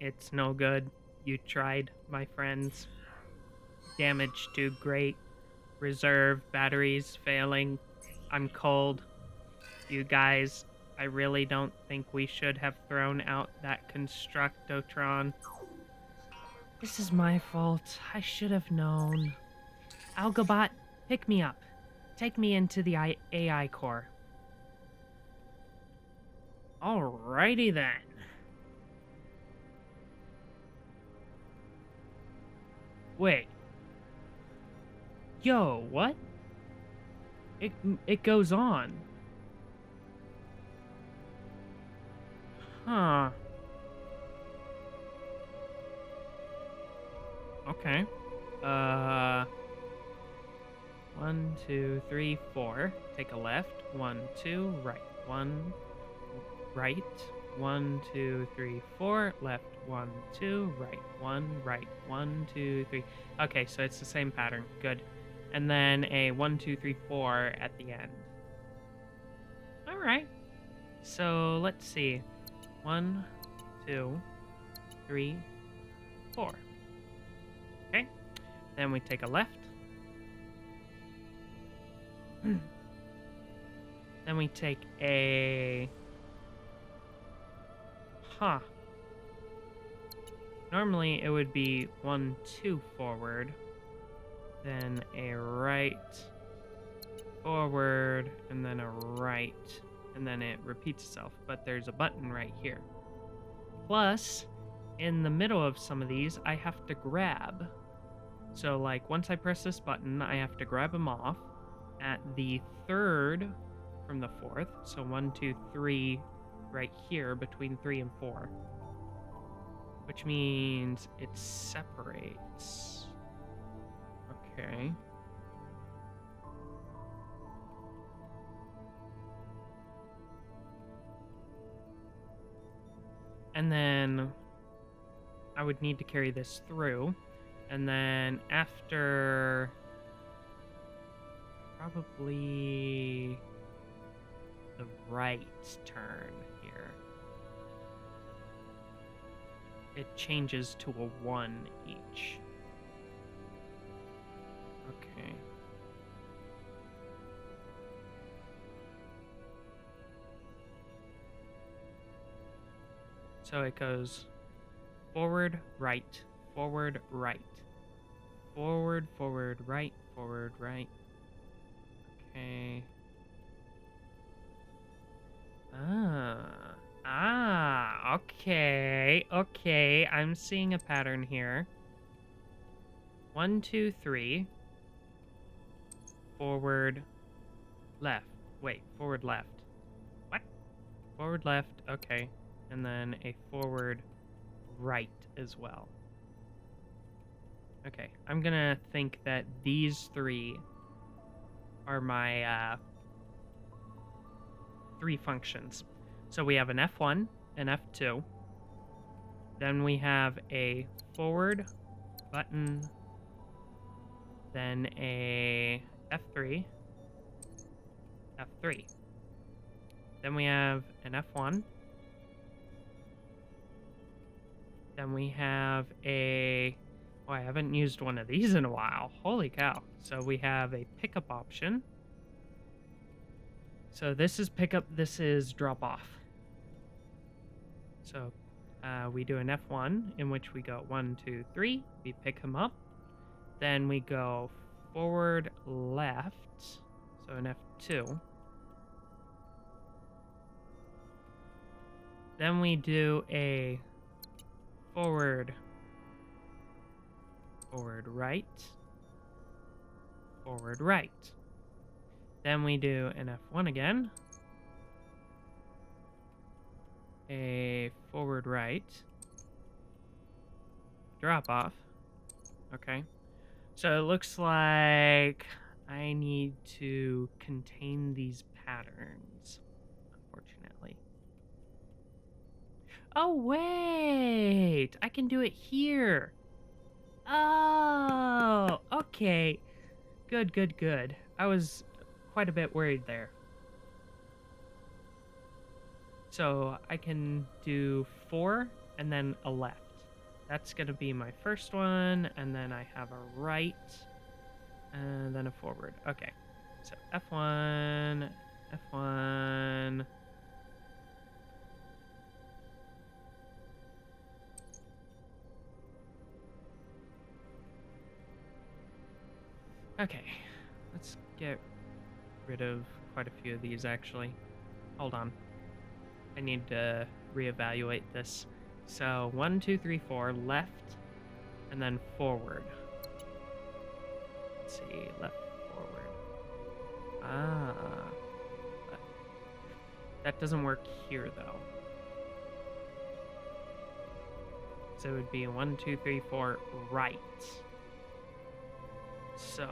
It's no good. You tried, my friends. Damage too great. Reserve batteries failing. I'm cold. You guys, I really don't think we should have thrown out that Constructotron. This is my fault. I should have known. Algo Bot, pick me up. Take me into the AI core. Alrighty then. Wait. Yo, what? It goes on. Huh. Okay. 1, 2, 3, 4. Take a left. 1, 2, right. 1, right. 1, 2, 3, 4. Left. 1, 2, right. 1, right. 1, 2, 3. Okay, so it's the same pattern. Good. And then a 1, 2, 3, 4 at the end. Alright. So let's see. 1, 2, 3, 4. Okay. Then we take a left. Then we take a... Huh. Normally it would be 1, 2 forward. Then a right forward, and then a right. And then it repeats itself, but there's a button right here. Plus, in the middle of some of these, I have to grab. So, like, once I press this button, I have to grab them off at the third from the fourth. So 1, 2, 3 right here between 3 and 4. Which means it separates. Okay. And then I would need to carry this through. And then after probably the right turn here, it changes to a 1 each. Okay. So it goes forward, right, forward, right. Forward, forward, right, forward, right. Okay. Okay. Okay, I'm seeing a pattern here. 1, 2, 3. Forward, left. Wait, forward, left. What? Forward, left, okay. And then a forward, right as well. Okay, I'm gonna think that these 3 are my 3 functions. So we have an F1, an F2, then we have a forward button, then a F3, F3. Then we have an F1, then we have a... Oh, I haven't used one of these in a while. Holy cow. So we have a pickup option. So this is pickup, this is drop off. So we do an F1 in which we go 1, 2, 3. We pick him up. Then we go forward, left. So an F2. Then we do a forward, forward, right. Forward, right. Then we do an F1 again. A forward, right. Drop off. Okay. So it looks like I need to contain these patterns, unfortunately. Oh, wait! I can do it here! Oh, okay. Good, good, good. I was quite a bit worried there. So I can do 4 and then a left. that's going to be my first one, and then I have a right, and then a forward. Okay, so F1, F1. Okay, let's get rid of quite a few of these, actually. Hold on. I need to reevaluate this. So 1, 2, 3, 4, left, and then forward. Let's see, left, forward. Ah. That doesn't work here, though. So it would be 1, 2, 3, 4, right. So...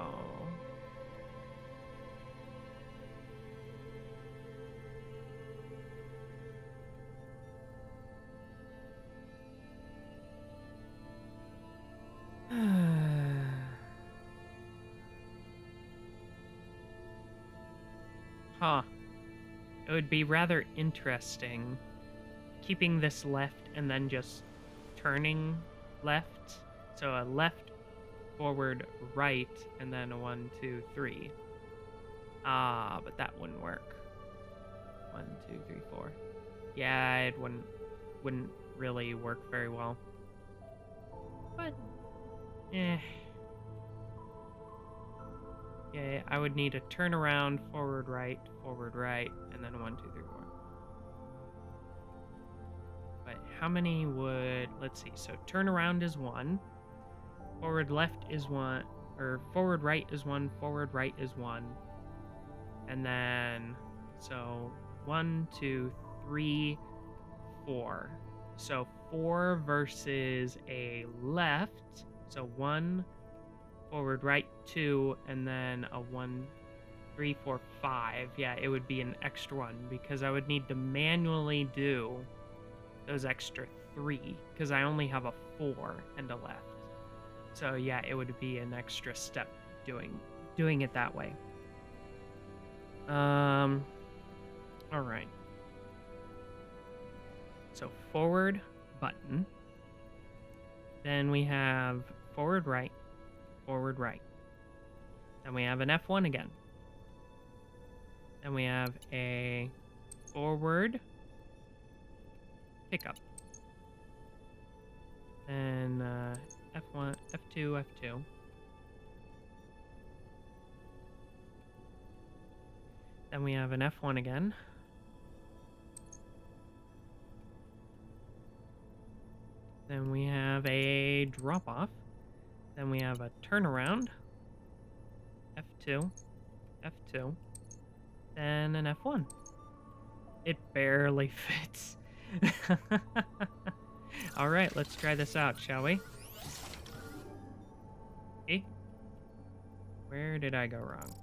Huh. It would be rather interesting keeping this left and then just turning left. So a left, forward, right, and then a 1, 2, 3. Ah, but that wouldn't work. 1, 2, 3, 4. Yeah, it wouldn't really work very well. But, eh. Yeah, I would need a turnaround, forward, right, and then 1, 2, 3, 4. But how many would, let's see, so turnaround is 1, forward left is 1, or forward right is 1, forward right is 1. And then, so 1, 2, 3, 4. So 4 versus a left, so 1, forward right 2, and then a 1, 3, 4, 5. Yeah, it would be an extra 1 because I would need to manually do those extra 3 because I only have a 4 and a left. So yeah, it would be an extra step doing it that way. All right. So forward button. Then we have forward right. Then we have an F1 again. Then we have a forward pickup. Then F1, F2, F2. Then we have an F1 again. Then we have a drop-off. Then we have a turnaround. F2, F2. Then an F1. It barely fits. All right, let's try this out, shall we? Okay. Where did I go wrong?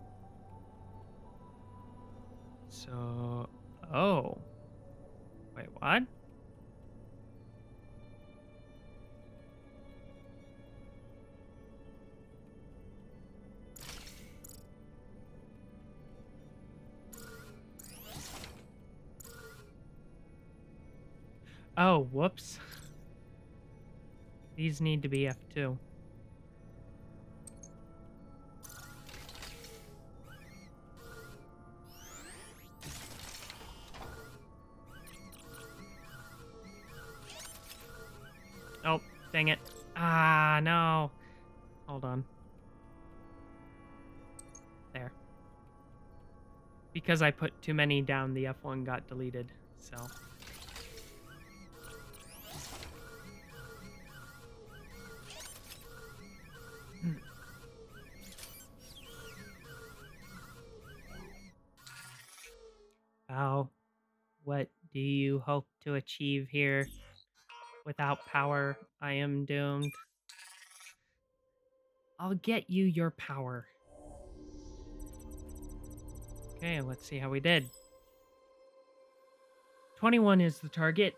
So, oh. Wait, what? Oh, whoops. These need to be F2. Oh, dang it. Ah, no. Hold on. There. Because I put too many down, the F1 got deleted, so... Wow. What do you hope to achieve here? Without power, I am doomed. I'll get you your power. Okay, let's see how we did. 21 is the target.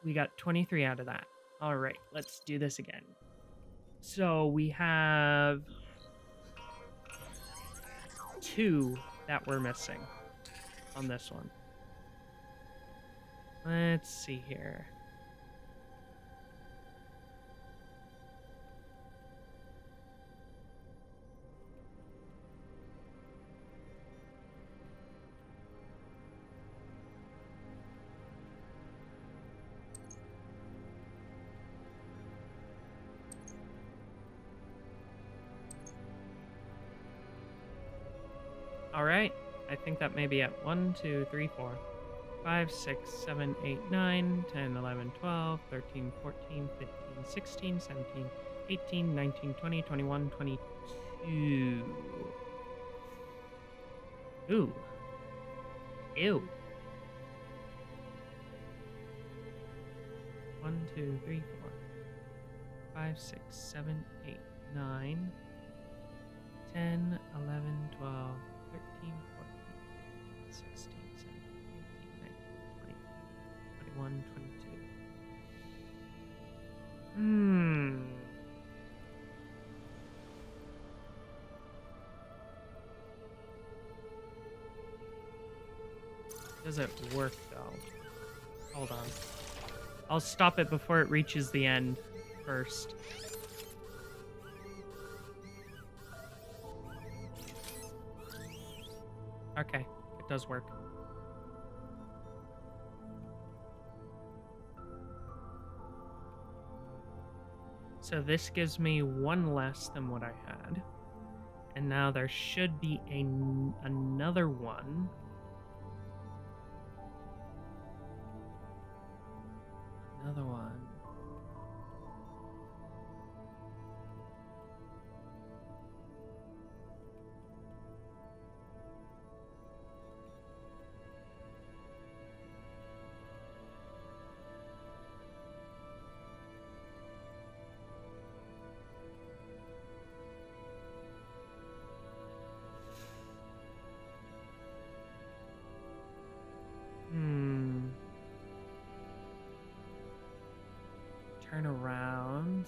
We got 23 out of that. All right, let's do this again. So we have 2 that we're missing on this one. Let's see here. All right. I think that may be it. 1, 2, 3, 4, 5, 6, 7, 8, 9, 10, 11, 12, 13, 14, 15, 16, 17, 18, 19, 20, 21, 22. Ooh. Ew. 1, 2, 3, 4, 5, 6, 7, 8, 9, 10, 11, 12, 13, 14, 15, 16, 17, 18, 19, 20, 21, 22. Does it work though? Hold on. I'll stop it before it reaches the end first. Okay, it does work. So this gives me one less than what I had. And now there should be another one. Another one. Turn around.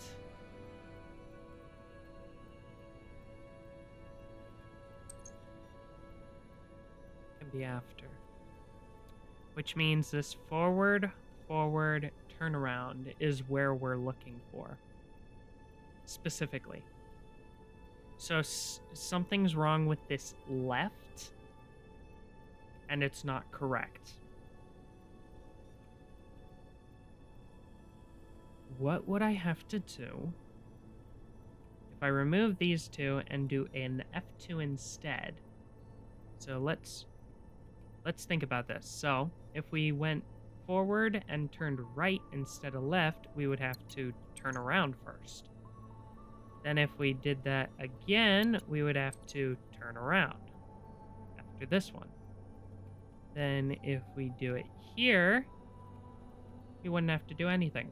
Can be after. Which means this forward, turn around is where we're looking for. Specifically. So something's wrong with this left, and it's not correct. What would I have to do if I remove these two and do an F2 instead? So let's think about this. So if we went forward and turned right instead of left, we would have to turn around first. Then if we did that again, we would have to turn around after this one. Then if we do it here, we wouldn't have to do anything.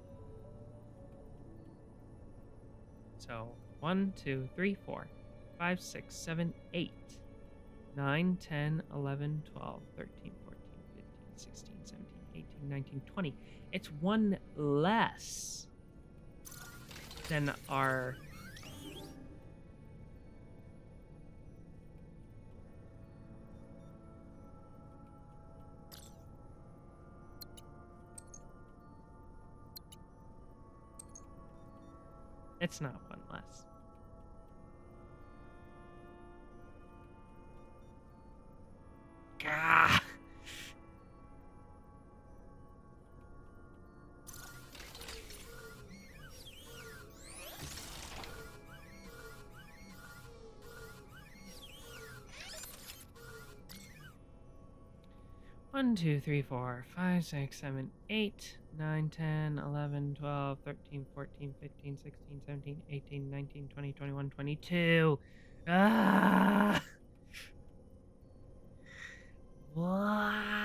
So 1, 2, 3, 4, 5, 6, 7, 8, 9, 10, 11, 12, 13, 14, 15, 16, 17, 18, 19, 20. It's one less than our... It's not one less. Gah! One, 2, 3, 4, 5, 6, 7, 8, 9, 10, 11, 12, 13, 14, 15, 16, 17, 18, 19, 20, 21, 22. Ah! Why?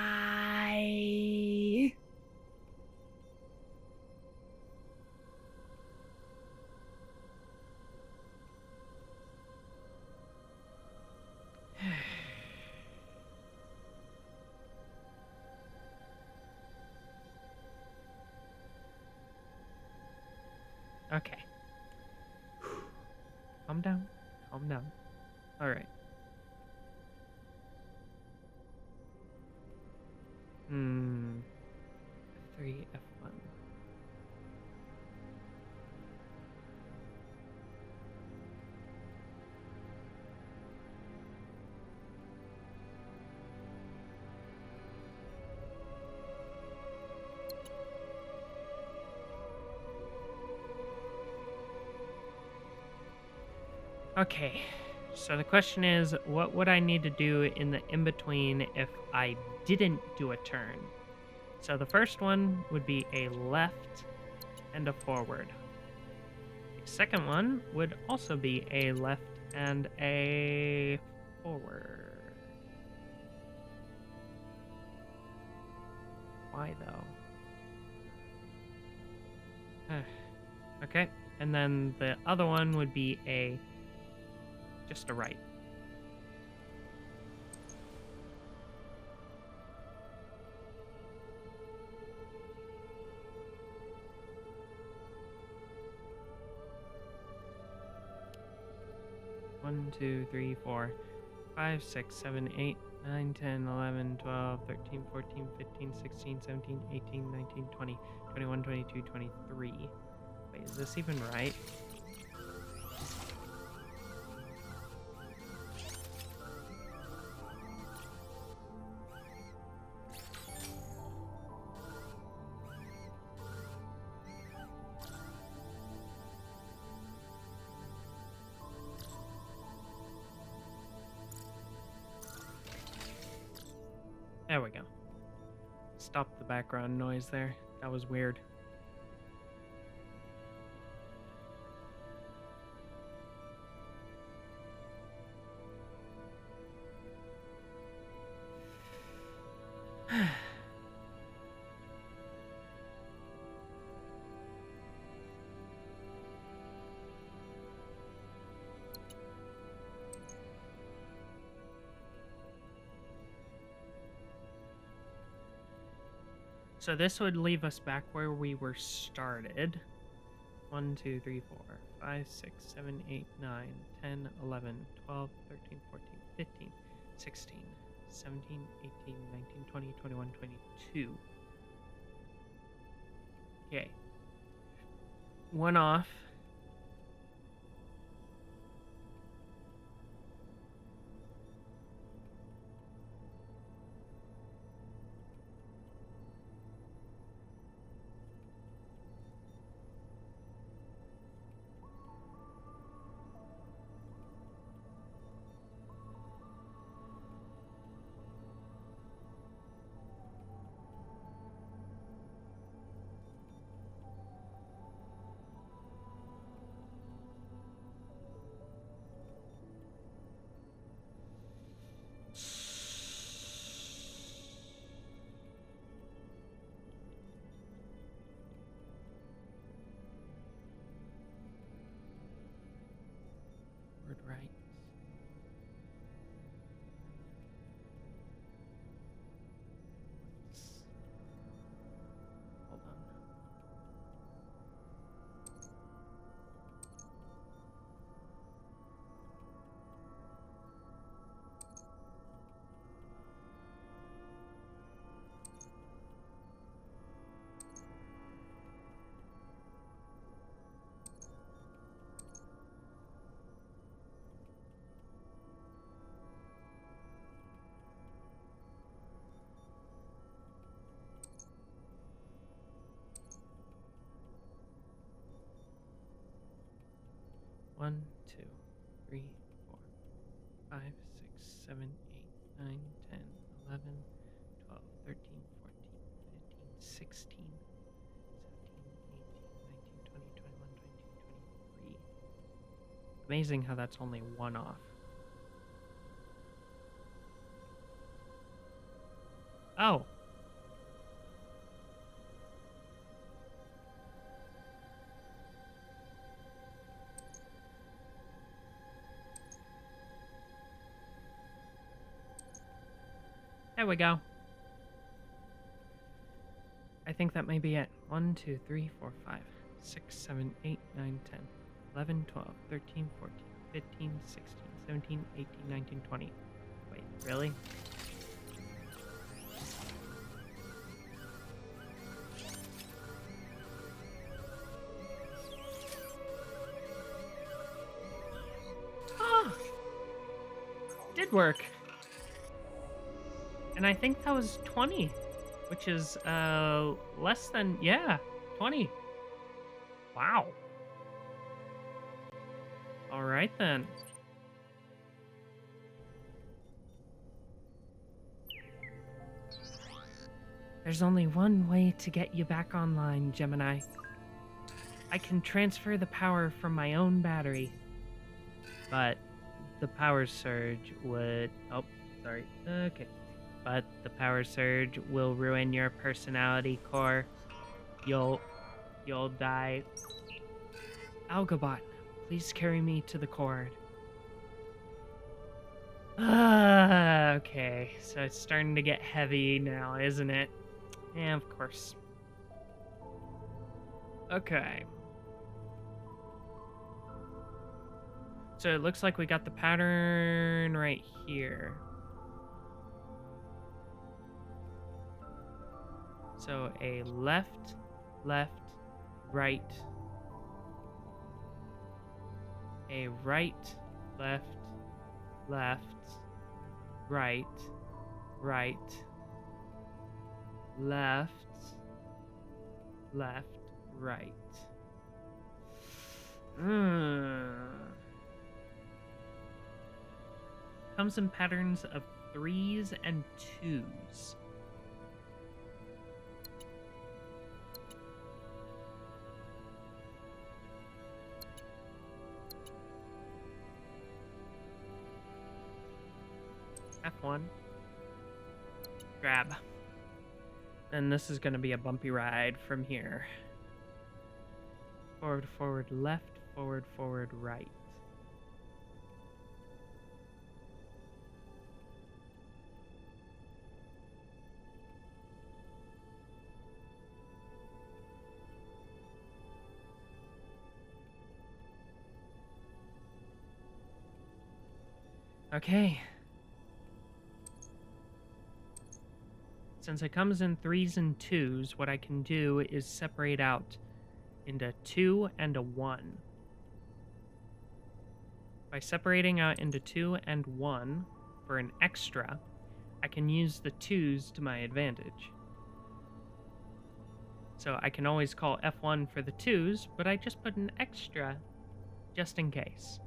Okay. Calm down. Calm down. All right. F3, F1. Okay. So the question is, what would I need to do in the in-between if I didn't do a turn? So the first one would be a left and a forward. The second one would also be a left and a forward. Why though? Okay, and then the other one would be just a right. One, 2, 3, 4, 5, 6, 7, 8, 9, 10, 11, 12, 13, 14, 15, 16, 17, 18, 19, 20, 21, 22, 23. Wait, is this even right? There we go. Stop the background noise there. That was weird. So this would leave us back where we were started. 1, 2, 3, 4, 5, 6, 7, 8, 9, 10, 11, 12, 13, 14, 15, 16, 17, 18, 19, 20, 21, 22. Okay. One off. Word right. Hold on. One, 2, 3, 4, 5, 6, 7, 8, 9, 10, 11, 12, 13, 14, 15, 16, 17, 18, 19, 20, 21, 22, 23. Amazing how that's only one off. Oh. There we go. I think that may be it. 1, 2, 3, 4, 5, 6, 7, 8, 9, 10, 11, 12, 13, 14, 15, 16, 17, 18, 19, 20. Wait, really? Ah! Did work. And I think that was 20, which is less than, yeah, 20. Wow. All right then. There's only one way to get you back online, Gemini. I can transfer the power from my own battery. But the power surge would... Oh, sorry. Okay. But the power surge will ruin your personality core. You'll die. Algo Bot, please carry me to the cord. Okay. So it's starting to get heavy now, isn't it? Yeah, of course. Okay. So it looks like we got the pattern right here. So a left, left, right. A right, left, left, right, right, left, left, right. Comes in patterns of 3s and 2s. F1. Grab. And this is going to be a bumpy ride from here. Forward, forward, left, forward, forward, right. Okay. Since it comes in 3s and 2s, what I can do is separate out into 2 and a 1. By separating out into 2 and 1 for an extra, I can use the 2s to my advantage. So I can always call F1 for the 2s, but I just put an extra just in case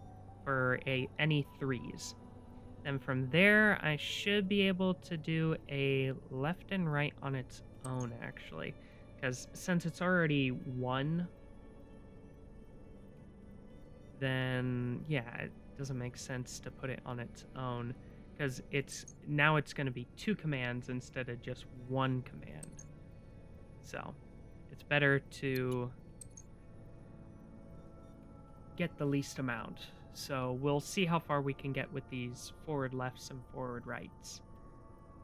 for any 3s. Then from there, I should be able to do a left and right on its own, actually. Because since it's already 1, then, yeah, it doesn't make sense to put it on its own. Because now it's going to be 2 commands instead of just 1 command. So, it's better to get the least amount. So we'll see how far we can get with these forward lefts and forward rights.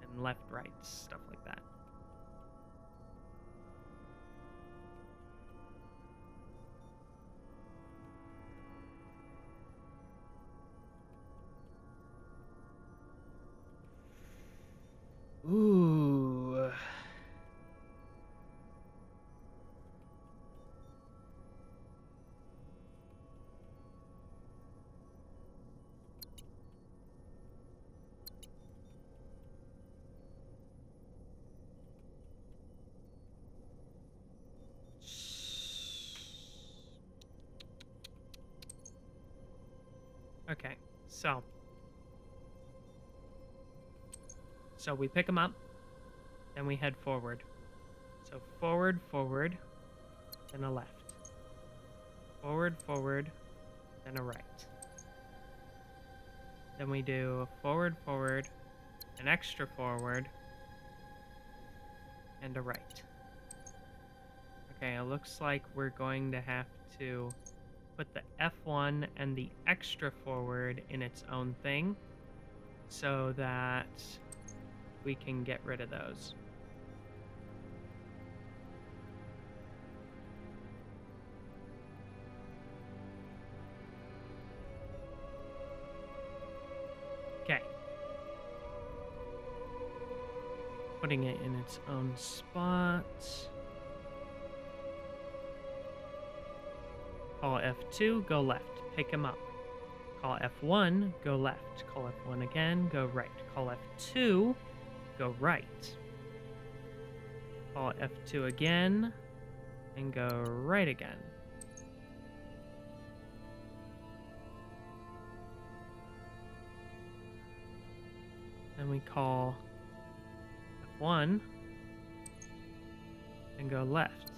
And left rights, stuff like that. Ooh. Okay, so we pick them up, then we head forward. So forward, forward, then a left. Forward, forward, then a right. Then we do forward, forward, an extra forward, and a right. Okay, it looks like we're going to have to put the F1 and the extra forward in its own thing so that we can get rid of those. Okay. Putting it in its own spot. Call F2, go left, pick him up. Call F1, go left. Call F1 again, go right. Call F2, go right. Call F2 again, and go right again. Then we call F1, then go left.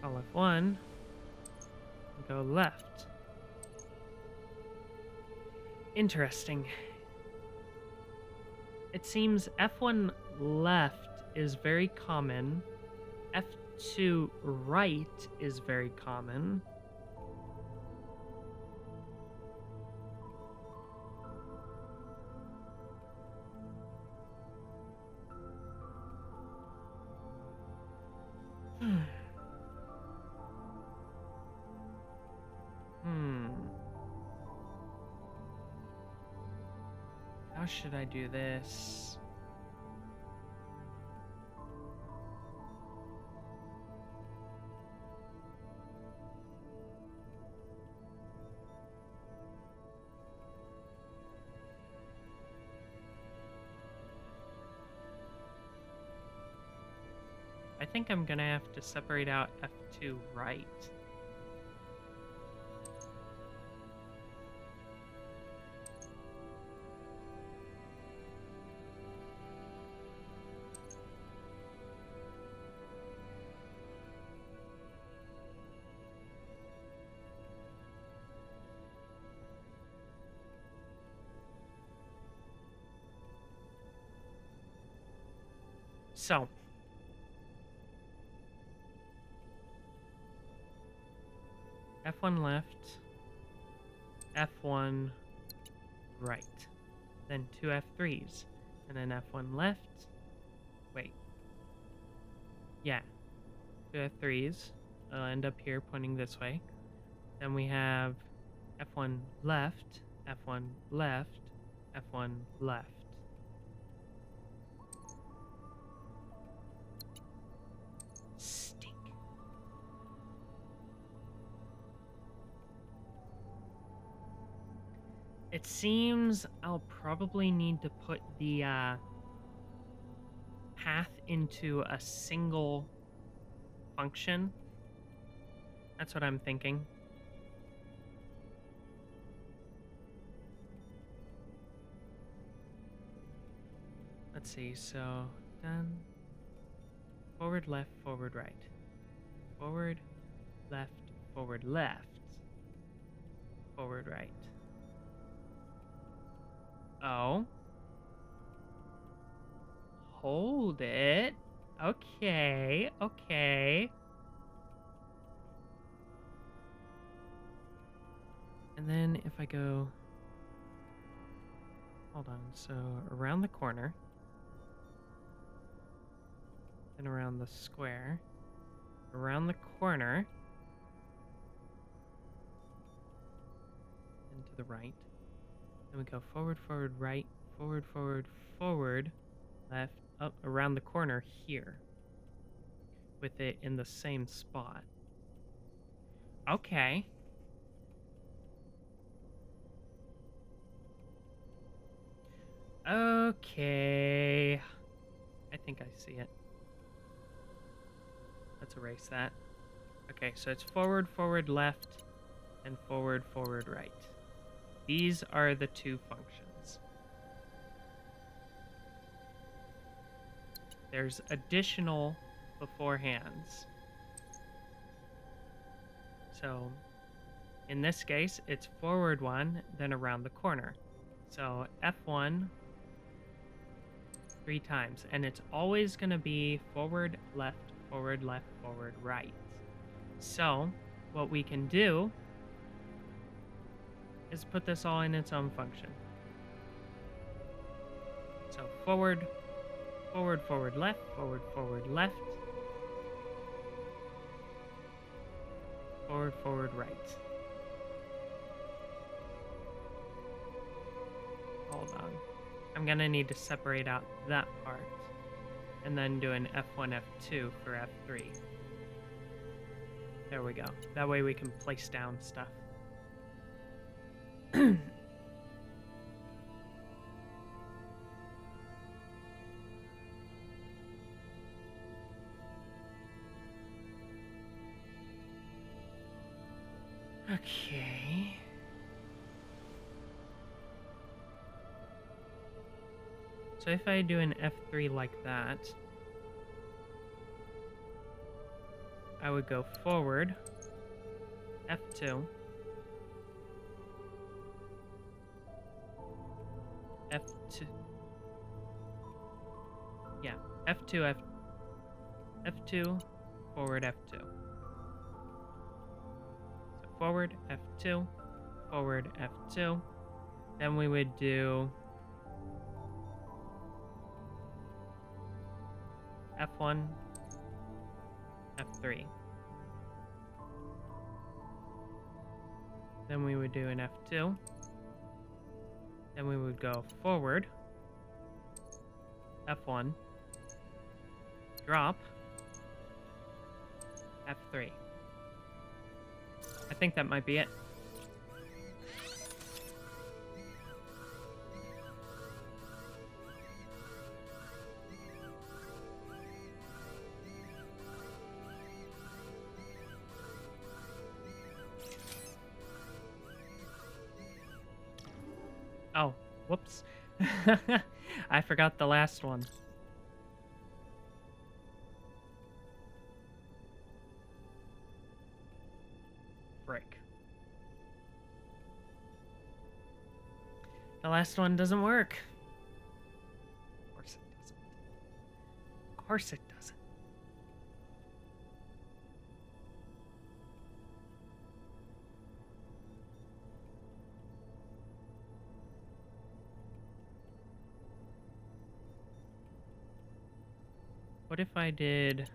Call F1, and go left. Interesting. It seems F1 left is very common. F2 right is very common. How should I do this? I think I'm gonna have to separate out F2 right. So, F1 left, F1 right, then two F3s, and then F1 left, wait, yeah, two F3s, I'll end up here pointing this way, then we have F1 left, F1 left, F1 left. It seems I'll probably need to put the path into a single function. That's what I'm thinking. Let's see, so done. Forward, left, forward, right. Forward, left, forward, left. Forward, right. Oh. Hold it. Okay, okay. And then if I go... Hold on, so around the corner. Then around the square. Around the corner. And to the right. Then we go forward, forward, right, forward, forward, forward, left, up, around the corner here. With it in the same spot. Okay. Okay. I think I see it. Let's erase that. Okay, so it's forward, forward, left, and forward, forward, right. These are the two functions. There's additional beforehands. So in this case, it's forward one, then around the corner. So F1 3 times, and it's always going to be forward, left, forward, left, forward, right. So what we can do is put this all in its own function. So forward, forward, forward, left, forward, forward, left, forward, forward, right. Hold on. I'm gonna need to separate out that part and then do an F1, F2 for F3. There we go. That way we can place down stuff. Okay. So if I do an F3 like that, I would go forward, F2, F2, yeah, F2, F2, forward, F2. So forward, F2, forward, F2. Then we would do F1, F3. Then we would do an F2. Then we would go forward, F1, drop, F3. I think that might be it. Oh, whoops. I forgot the last one. Frick. The last one doesn't work. Of course it doesn't. Of course it doesn't. What if I did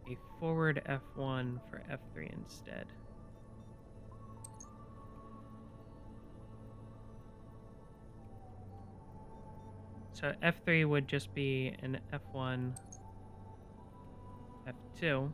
a forward F1 for F3 instead? So F3 would just be an F1, F2.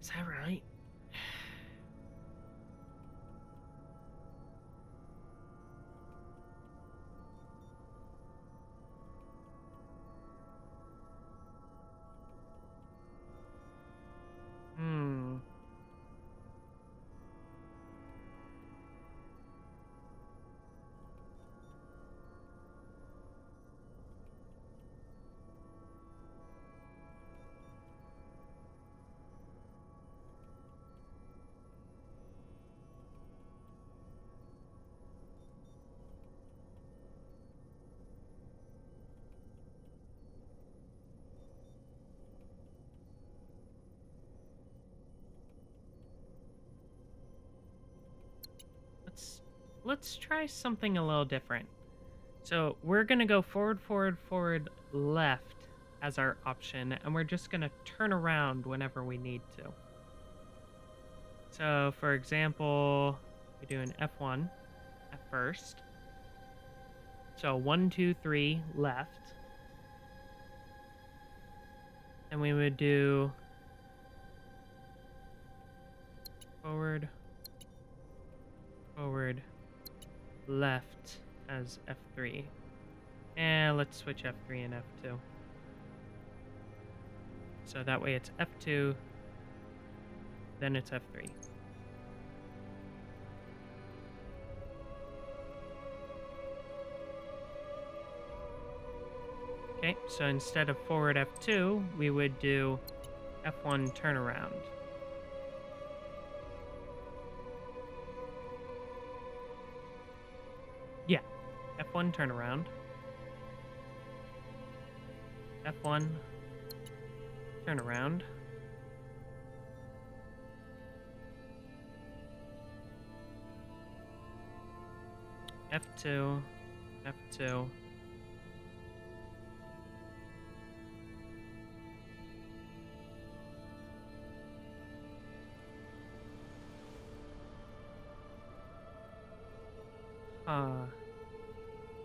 Is that right? Let's try something a little different. So we're gonna go forward, forward, forward, left as our option, and we're just gonna turn around whenever we need to. So for example, we do an F1 at first. So 1, 2, 3 left. And we would do forward, forward, left as F3. And let's switch F3 and F2. So that way it's F2, then it's F3. Okay, so instead of forward F2, we would do F1 turnaround. Yeah, F1 turnaround. F1 turnaround. F2, F2.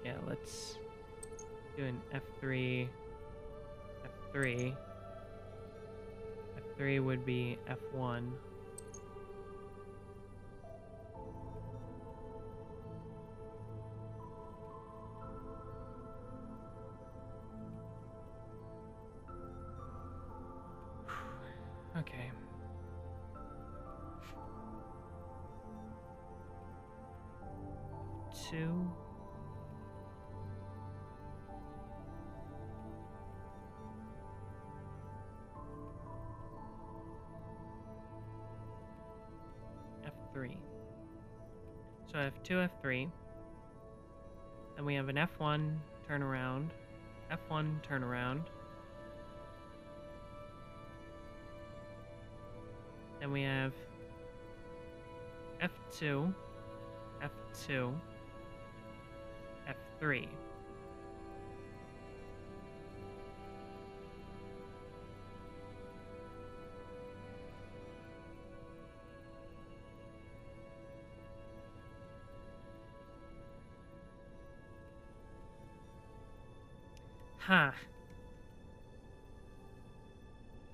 Yeah, let's do an F3, F3. F3 would be F1. Okay. Two. F3. So F2, F3. Then we have an F1 turnaround, F1 turnaround. Then we have F2, F2, F3. Huh.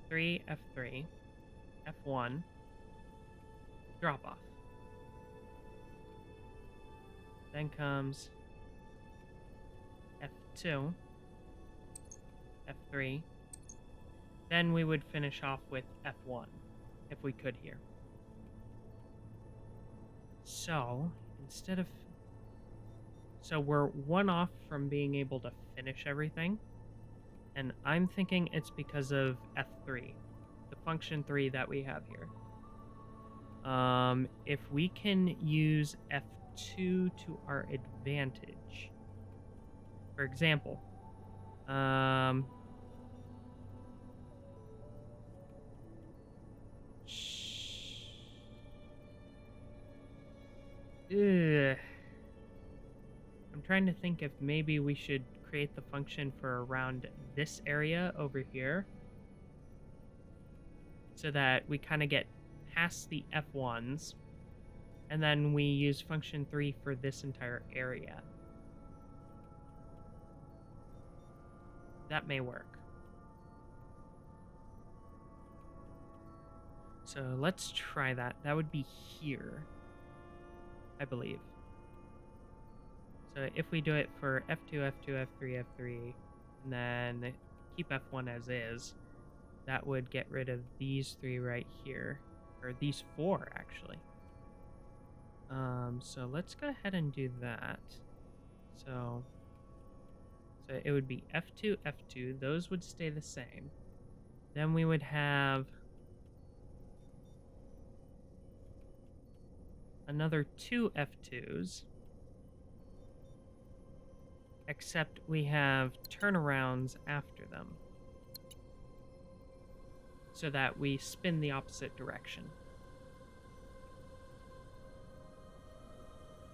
3, F3, F1, drop off. Then comes F2, F3. Then we would finish off with F1, if we could here. So, instead of... So we're one off from being able to finish everything. And I'm thinking it's because of F3, the function 3 that we have here. If we can use F2 to our advantage, for example, I'm trying to think if maybe we should create the function for around this area over here so that we kind of get past the F1s and then we use function 3 for this entire area. That may work. So let's try that. That would be here, I believe. So if we do it for F2, F2, F3, F3, and then keep F1 as is, that would get rid of these 3 right here. Or these 4, actually. So let's go ahead and do that. So it would be F2, F2. Those would stay the same. Then we would have another 2 F2s. Except we have turnarounds after them. So that we spin the opposite direction.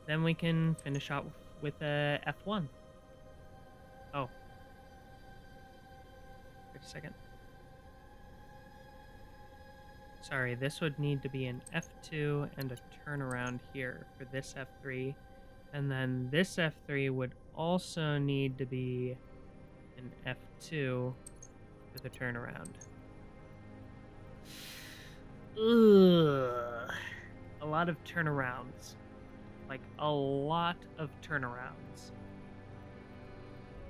Then we can finish out with a F1. Oh. Wait a second. Sorry, this would need to be an F2 and a turnaround here for this F3. And then this F3 would also need to be an F2 with a turnaround. Ugh. A lot of turnarounds. Like, a lot of turnarounds.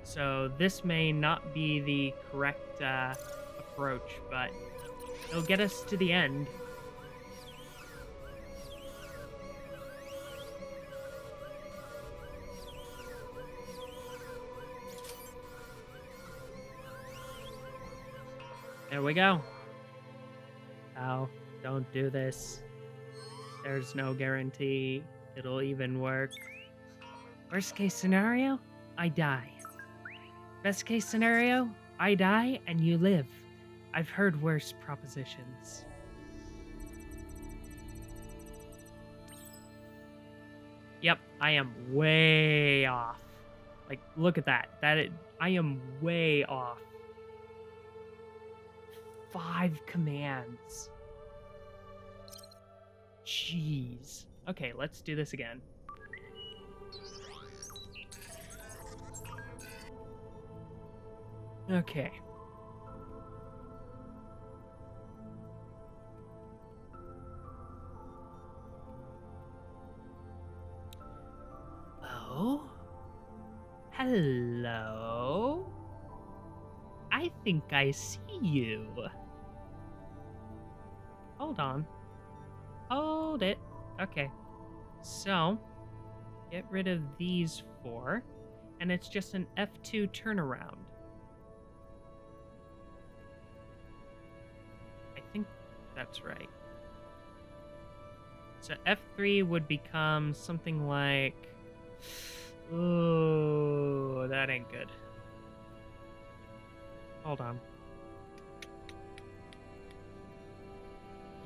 So this may not be the correct approach, but it'll get us to the end. There we go. Oh, don't do this. There's no guarantee it'll even work. Worst case scenario, I die. Best case scenario, I die and you live. I've heard worse propositions. Yep, I am way off. Like, look at that. I am way off. 5 commands. Jeez. Okay, let's do this again. Okay. Oh? Hello? I think I see you. hold on. Hold it. Okay. So, get rid of these 4, and it's just an F2 turnaround. I think that's right. So F3 would become something like... Ooh, that ain't good. Hold on.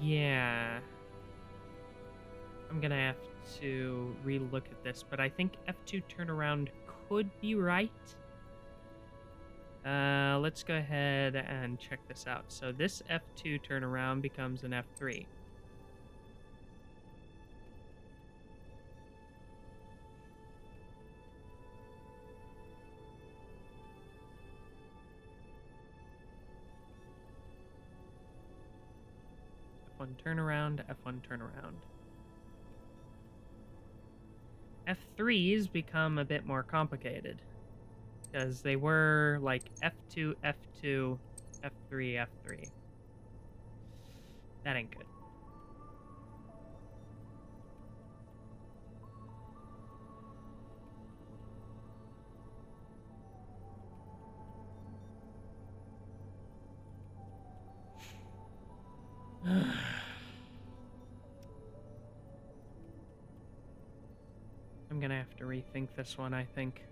Yeah. I'm gonna have to relook at this, but I think F2 turnaround could be right. Let's go ahead and check this out. So this F2 turnaround becomes an F3. F1 turnaround, F1 turnaround. F3s become a bit more complicated, because they were like F2, F2, F3, F3. That ain't good. I'm gonna have to rethink this one, I think.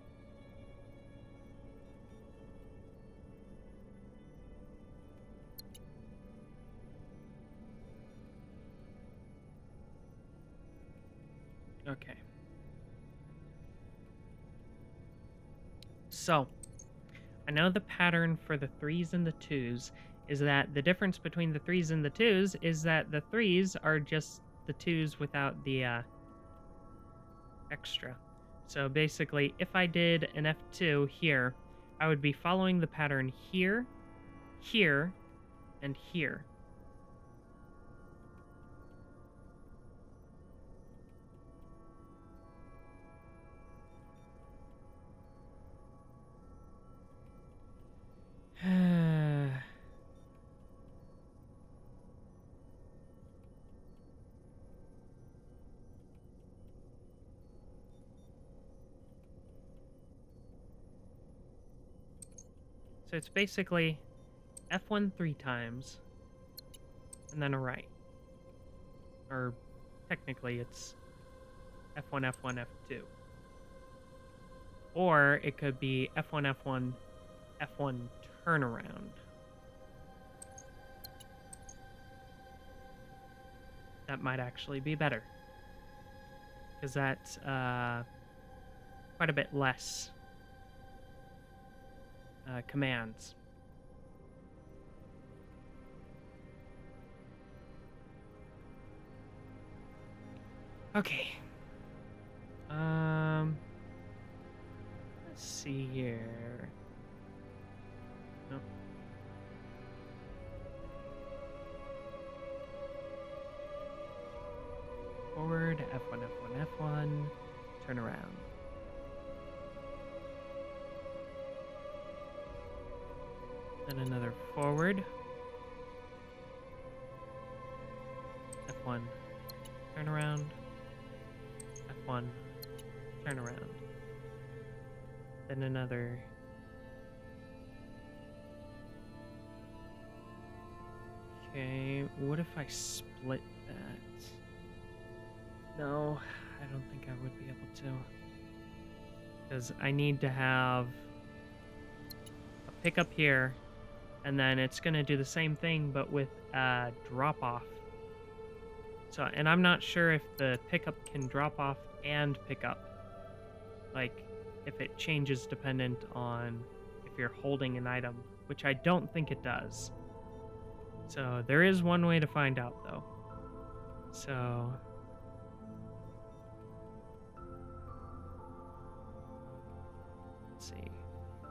Okay. So, I know the pattern for the 3s and the 2s is that the difference between the 3s and the 2s is that the 3s are just the 2s without the extra. So basically, if I did an F2 here, I would be following the pattern here, here, and here. So it's basically F1 3 times, and then a right. Or technically it's F1, F1, F2. Or it could be F1, F1, F1 turnaround. That might actually be better, because that's quite a bit less commands. Okay. Let's see here. Nope. Forward, F1, F1, F1, turn around. Then another forward. F1, turn around. F1, turn around. Then another. Okay, what if I split that? No, I don't think I would be able to. Because I need to have a pickup here, and then it's going to do the same thing, but with a drop-off. So, and I'm not sure if the pickup can drop off and pick up. Like, if it changes dependent on if you're holding an item, which I don't think it does. So, there is one way to find out, though. So... let's see.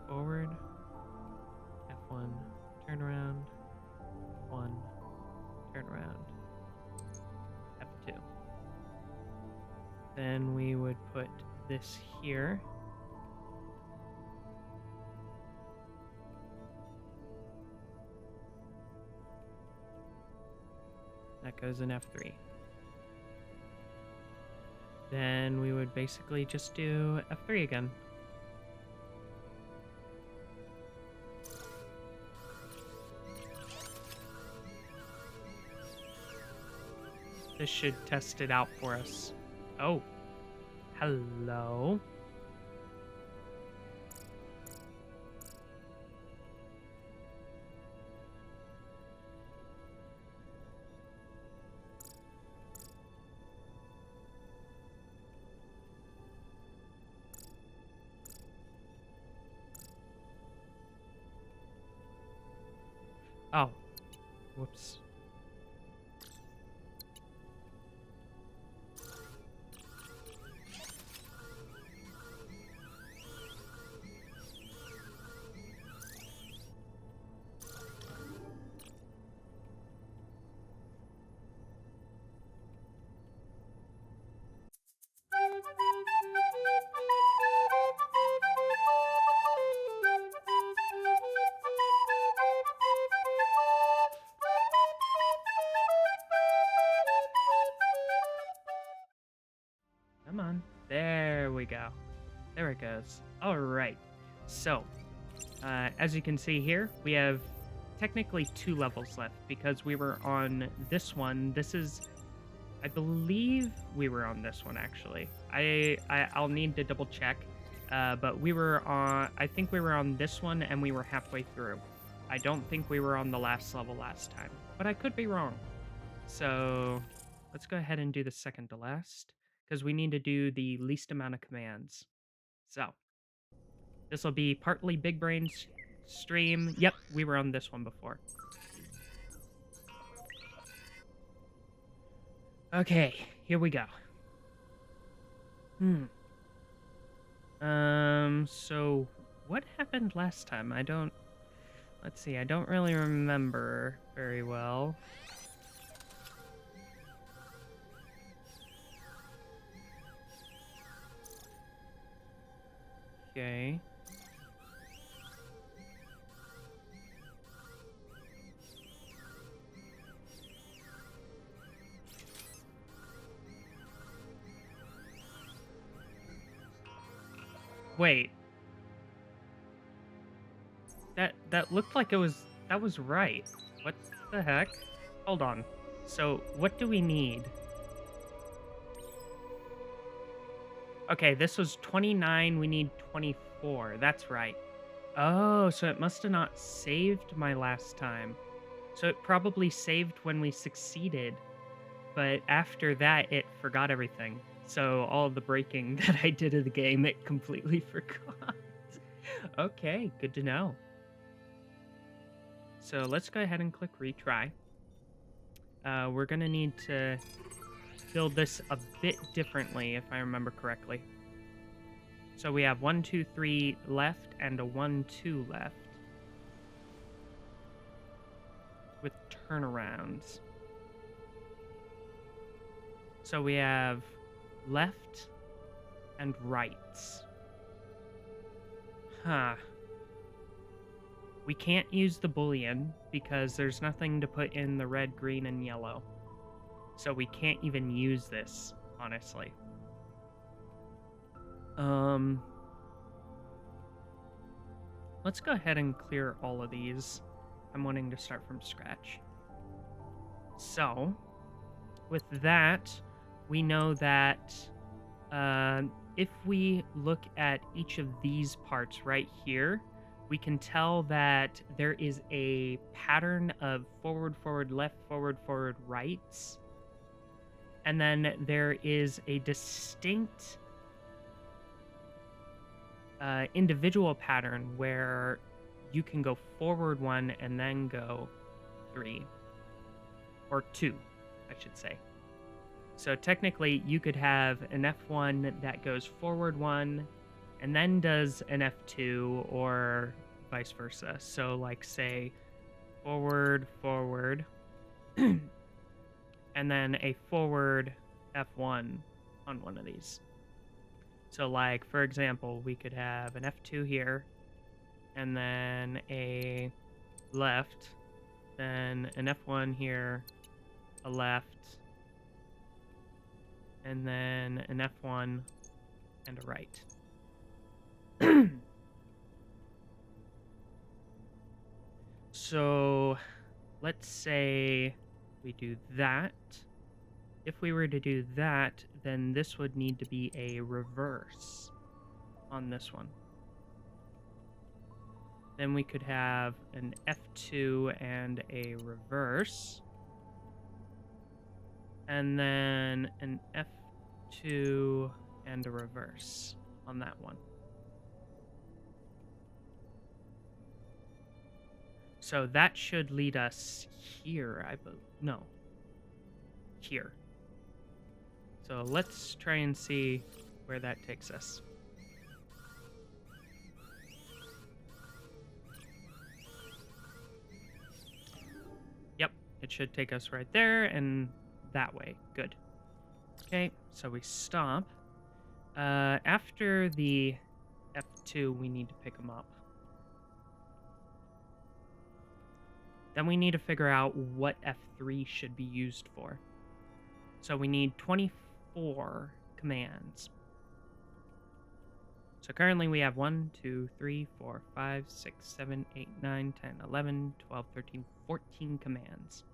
Forward. F1. Turn around. F1. Turn around. F2. Then we would put this here. That that goes in F3. Then we would basically just do F3 again. This should test it out for us. Oh, hello. Oh, whoops. Come on. There we go. There it goes. All right. So, as you can see here, we have technically 2 levels left because we were on this one. This is, I believe we were on this one actually. I'll need to double check, but we were on. I think we were on this one and we were halfway through. I don't think we were on the last level last time, but I could be wrong. So let's go ahead and do the second to last because we need to do the least amount of commands. So this will be partly Big Brain's stream. Yep, we were on this one before. Okay, here we go. So what happened last time? Let's see, I don't really remember very well. Okay. Wait. That looked like that was right. What the heck? Hold on. So, what do we need? Okay, this was 29, we need 24. That's right. Oh, so it must have not saved my last time. So it probably saved when we succeeded, but after that it forgot everything. So all the breaking that I did of the game, it completely forgot. Okay, good to know. So let's go ahead and click retry. We're gonna need to build this a bit differently, if I remember correctly. So we have 1, 2, 3 left and a 1, 2 left. With turnarounds. So we have left and rights. Huh. We can't use the Boolean because there's nothing to put in the red, green, and yellow. So we can't even use this, honestly. Let's go ahead and clear all of these. I'm wanting to start from scratch. So, with that, we know that if we look at each of these parts right here, we can tell that there is a pattern of forward, forward, left, forward, forward, rights. And then there is a distinct individual pattern where you can go forward 1 and then go 3. Or 2, I should say. So technically, you could have an F1 that goes forward 1 and then does an F2 or vice versa. So like say forward, forward, and then a forward F1 on one of these. So like, for example, we could have an F2 here, and then a left, then an F1 here, a left, and then an F1 and a right. So let's say we do that. If we were to do that, then this would need to be a reverse on this one. Then we could have an F2 and a reverse. And then an F2 and a reverse on that one. So that should lead us here, I believe. No. Here. So let's try and see where that takes us. Yep, it should take us right there and that way. Good. Okay, so we stop. After the F2, we need to pick them up. Then we need to figure out what F3 should be used for. So we need 24 commands. So currently we have 1, 2, 3, 4, 5, 6, 7, 8, 9, 10, 11, 12, 13, 14 commands.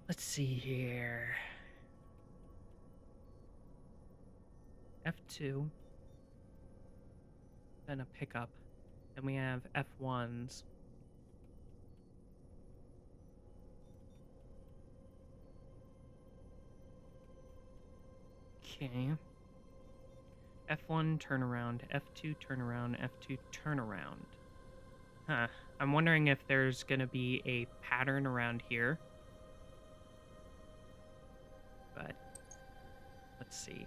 Let's see here. F2. Then a pickup. Then we have F1s. Okay. F1 turnaround, F2 turnaround, F2 turnaround. Huh. I'm wondering if there's going to be a pattern around here. But let's see.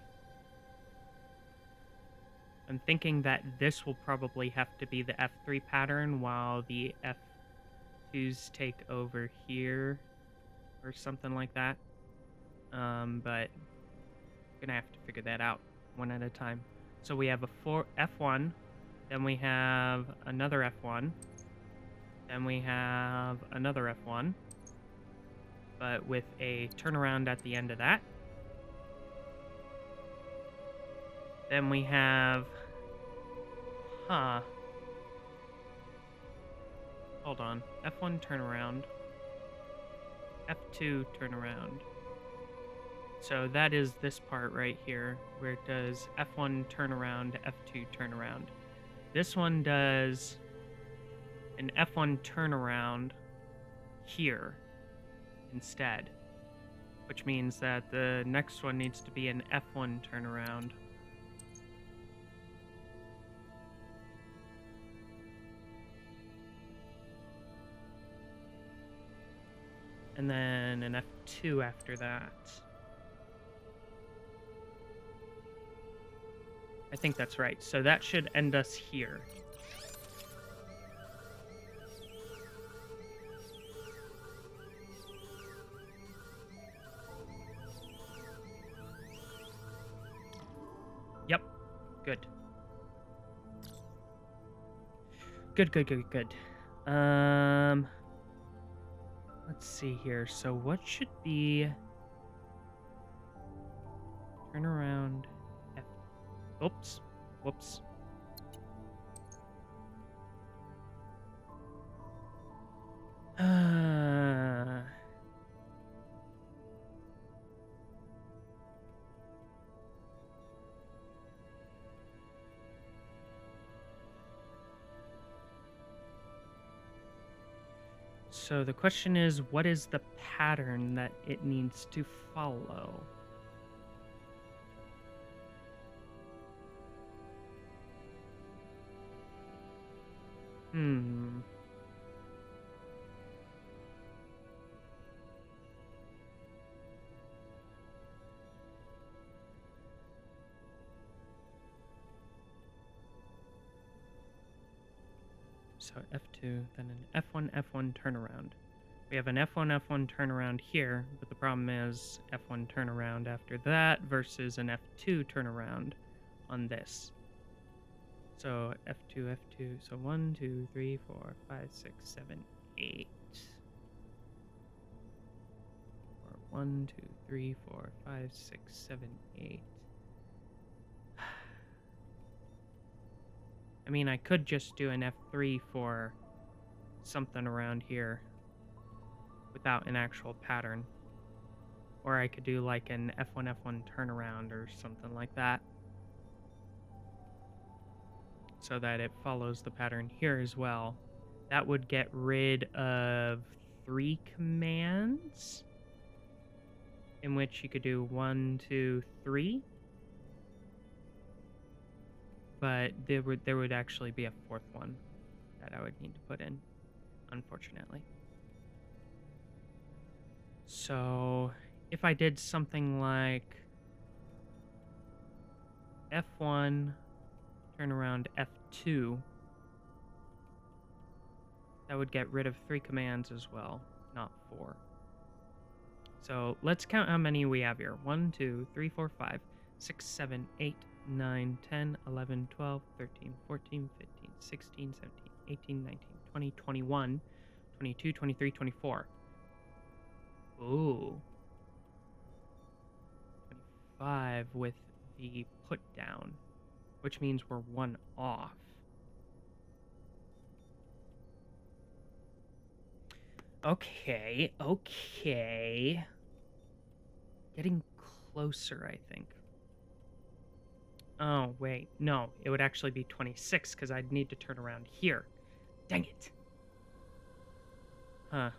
I'm thinking that this will probably have to be the F3 pattern while the F2s take over here or something like that. But gonna have to figure that out one at a time. So we have a F1, then we have another F1, then we have another F1, but with a turnaround at the end of that. Then we have, hold on, F1 turnaround, F2 turnaround. So that is this part right here, where it does F1 turnaround, F2 turnaround. This one does an F1 turnaround here instead, which means that the next one needs to be an F1 turnaround. And then an F2 after that. I think that's right. So that should end us here. Yep. Good. Good. Let's see here. So what should be turn around F Whoops. So the question is, what is the pattern that it needs to follow? So F2, then an F1 turnaround. We have an F1 turnaround here, but the problem is F1 turnaround after that versus an F2 turnaround on this. So F2, so 1, 2, 3, 4, 5, 6, 7, 8. 1, 2, 3, 4, 5, 6, 7, 8. I mean, I could just do an F3 for something around here without an actual pattern. Or I could do like an F1, F1 turnaround or something like that, so that it follows the pattern here as well. That would get rid of 3 commands, in which you could do 1, 2, 3. But there would actually be a 4th one that I would need to put in, unfortunately. So if I did something like F1, turn around F2, that would get rid of 3 commands as well, not 4. So let's count how many we have here. 1, 2, 3, 4, 5, 6, 7, 8, 9, 10, 11, 12, 13, 14, 15, 16, 17, 18, 19, 20, 21, 22, 23, 24. Ooh. 25 with the put down, which means we're 1 off. Okay. Getting closer, I think. Oh, wait. No, it would actually be 26 because I'd need to turn around here. Dang it. Huh.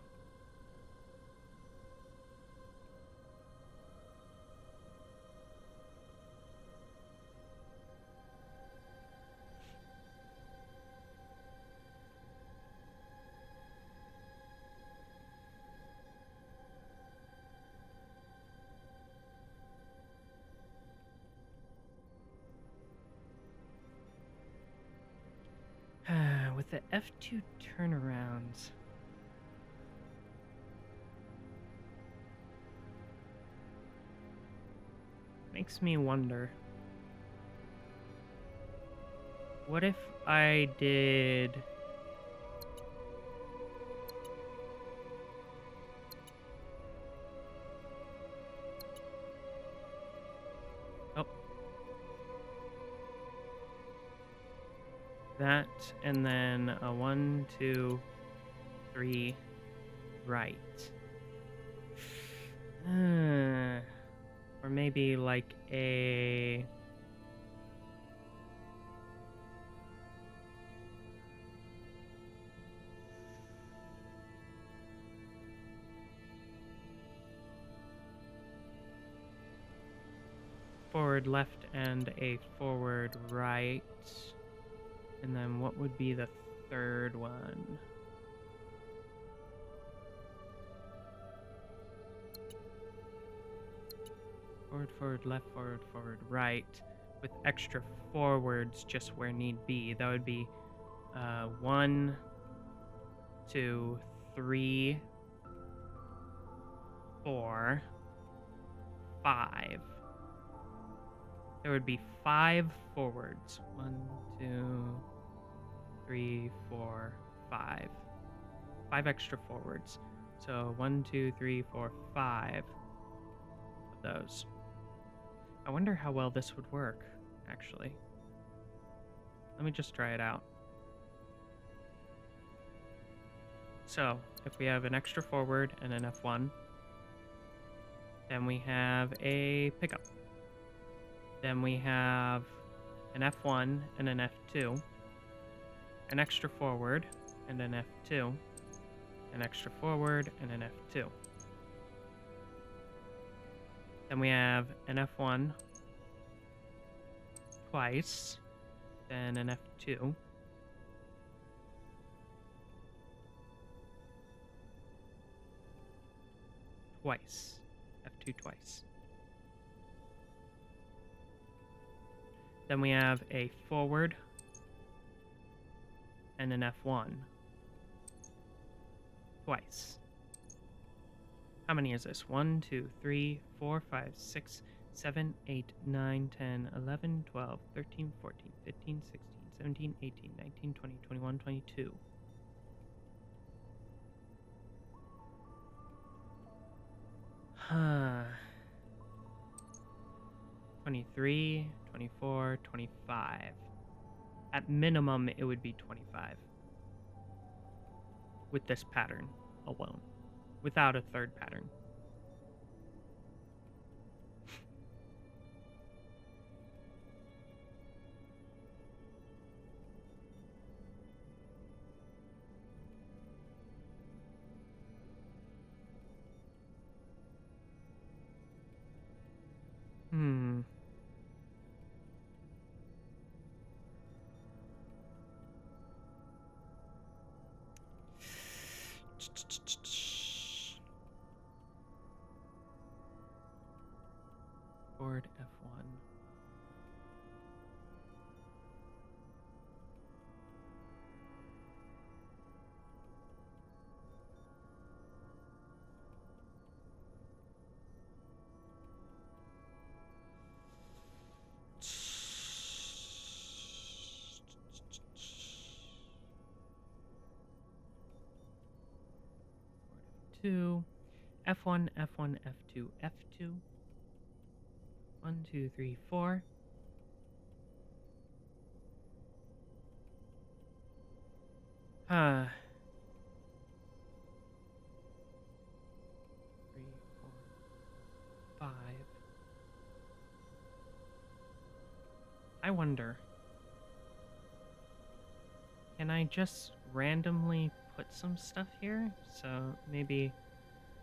With the F2 turnarounds. Makes me wonder. What if I did... Oh. That, and then a 1, 2, 3, right. Or maybe like a... forward left and a forward right. And then what would be the third one? Forward, forward, left, forward, forward, right. With extra forwards just where need be. That would be 1, 2, 3, 4, 5. There would be 5 forwards. 1, 2, 3, 4, 5. 5 extra forwards. So 1, 2, 3, 4, 5 of those. I wonder how well this would work, actually. Let me just try it out. So, if we have an extra forward and an F1, then we have a pickup. Then we have an F1 and an F2, an extra forward and an F2, an extra forward and an F2. Then we have an F1 twice, then an F2, twice, F2 twice. Then we have a forward and an F1 twice. How many is this? 1, 2, 3, 4, 5, 6, 7, 8, 9, 10, 11, 12, 13, 14, 15, 16, 17, 18, 19, 20, 21, 22. 23, 24, 25. At minimum, it would be 25. With this pattern alone. Without a third pattern. Forward F1. F2, F1, F1, F2, F2. 1, 2, 3, 4. Huh. 3, 4, 5. I wonder. Can I just randomly put some stuff here? So maybe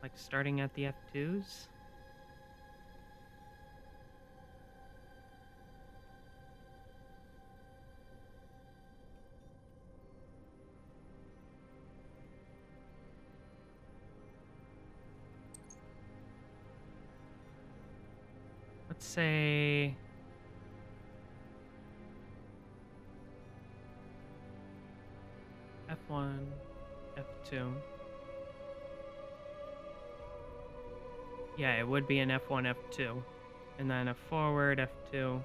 like starting at the F2s? Let's say F1, F2. Yeah, it would be an F1, F2. And then a forward F2.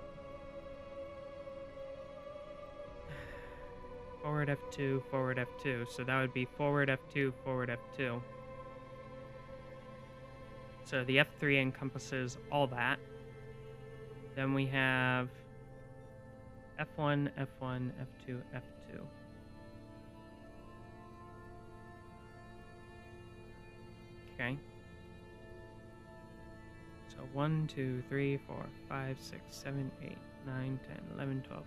Forward F2, forward F2. So that would be forward F2, forward F2. So the F3 encompasses all that. Then we have F1, F1, F2, F2. Okay. So 1, 2, 3, 4, 5, 6, 7, 8, 9, 10, 11, 12.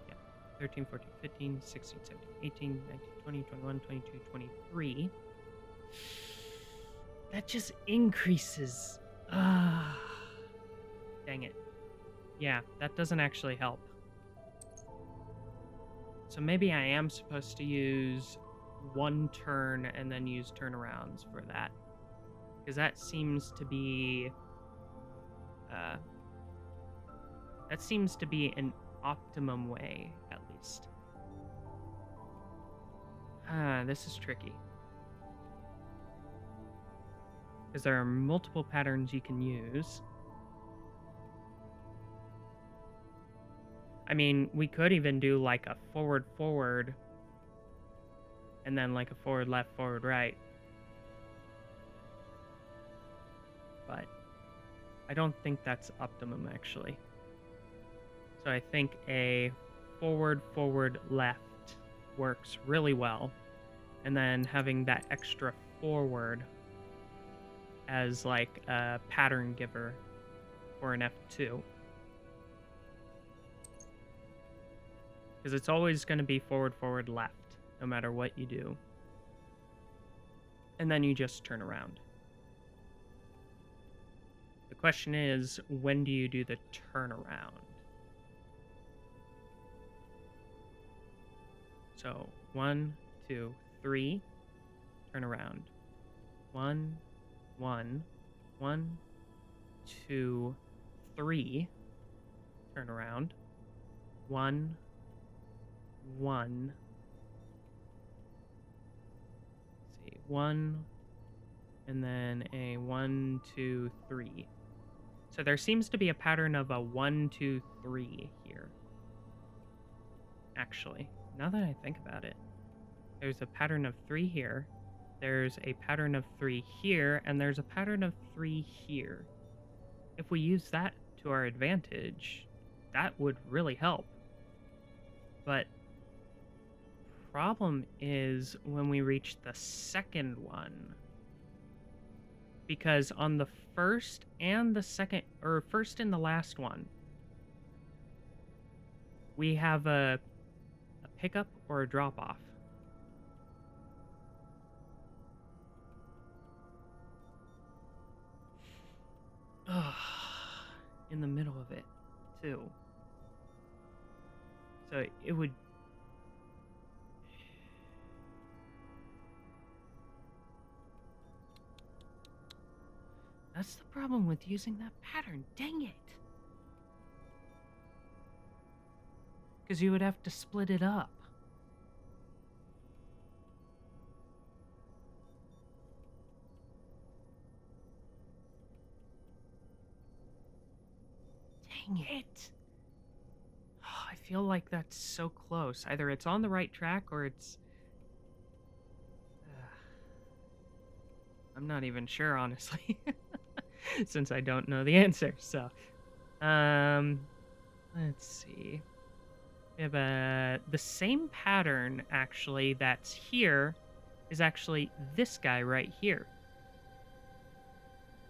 Yeah. 13, 14, 15, 16, 17, 18, 19, 20, 21, 22, 23. That just increases. Dang it. Yeah, that doesn't actually help. So maybe I am supposed to use one turn and then use turnarounds for that. Because that seems to be... that seems to be an optimum way, at least. This is tricky. Because there are multiple patterns you can use. I mean, we could even do like a forward, and then like a forward, left, forward, right. But I don't think that's optimum, actually. So I think a forward, left works really well. And then having that extra forward as like a pattern giver for an F2. Because it's always going to be forward, left, no matter what you do. And then you just turn around. The question is, when do you do the turnaround? So 1, 2, 3, turn around. 1, 1, 1, 2, 3, turn around. 1, 1. Let's see, 1, and then a 1, 2, 3. So there seems to be a pattern of a 1, 2, 3 here. Actually, now that I think about it, there's a pattern of 3 here, There's a pattern of 3 here, and there's a pattern of 3 here. If we use that to our advantage, that would really help. But problem is when we reach the second one. Because on the first and the second, or first and the last one, we have a pickup or a drop off. In the middle of it, too. So it would... That's the problem with using that pattern. Dang it. Because you would have to split it up. Dang it. Oh, I feel like that's so close. Either it's on the right track or it's... I'm not even sure, honestly. Since I don't know the answer, so... let's see. We have the same pattern, actually, that's here is actually this guy right here.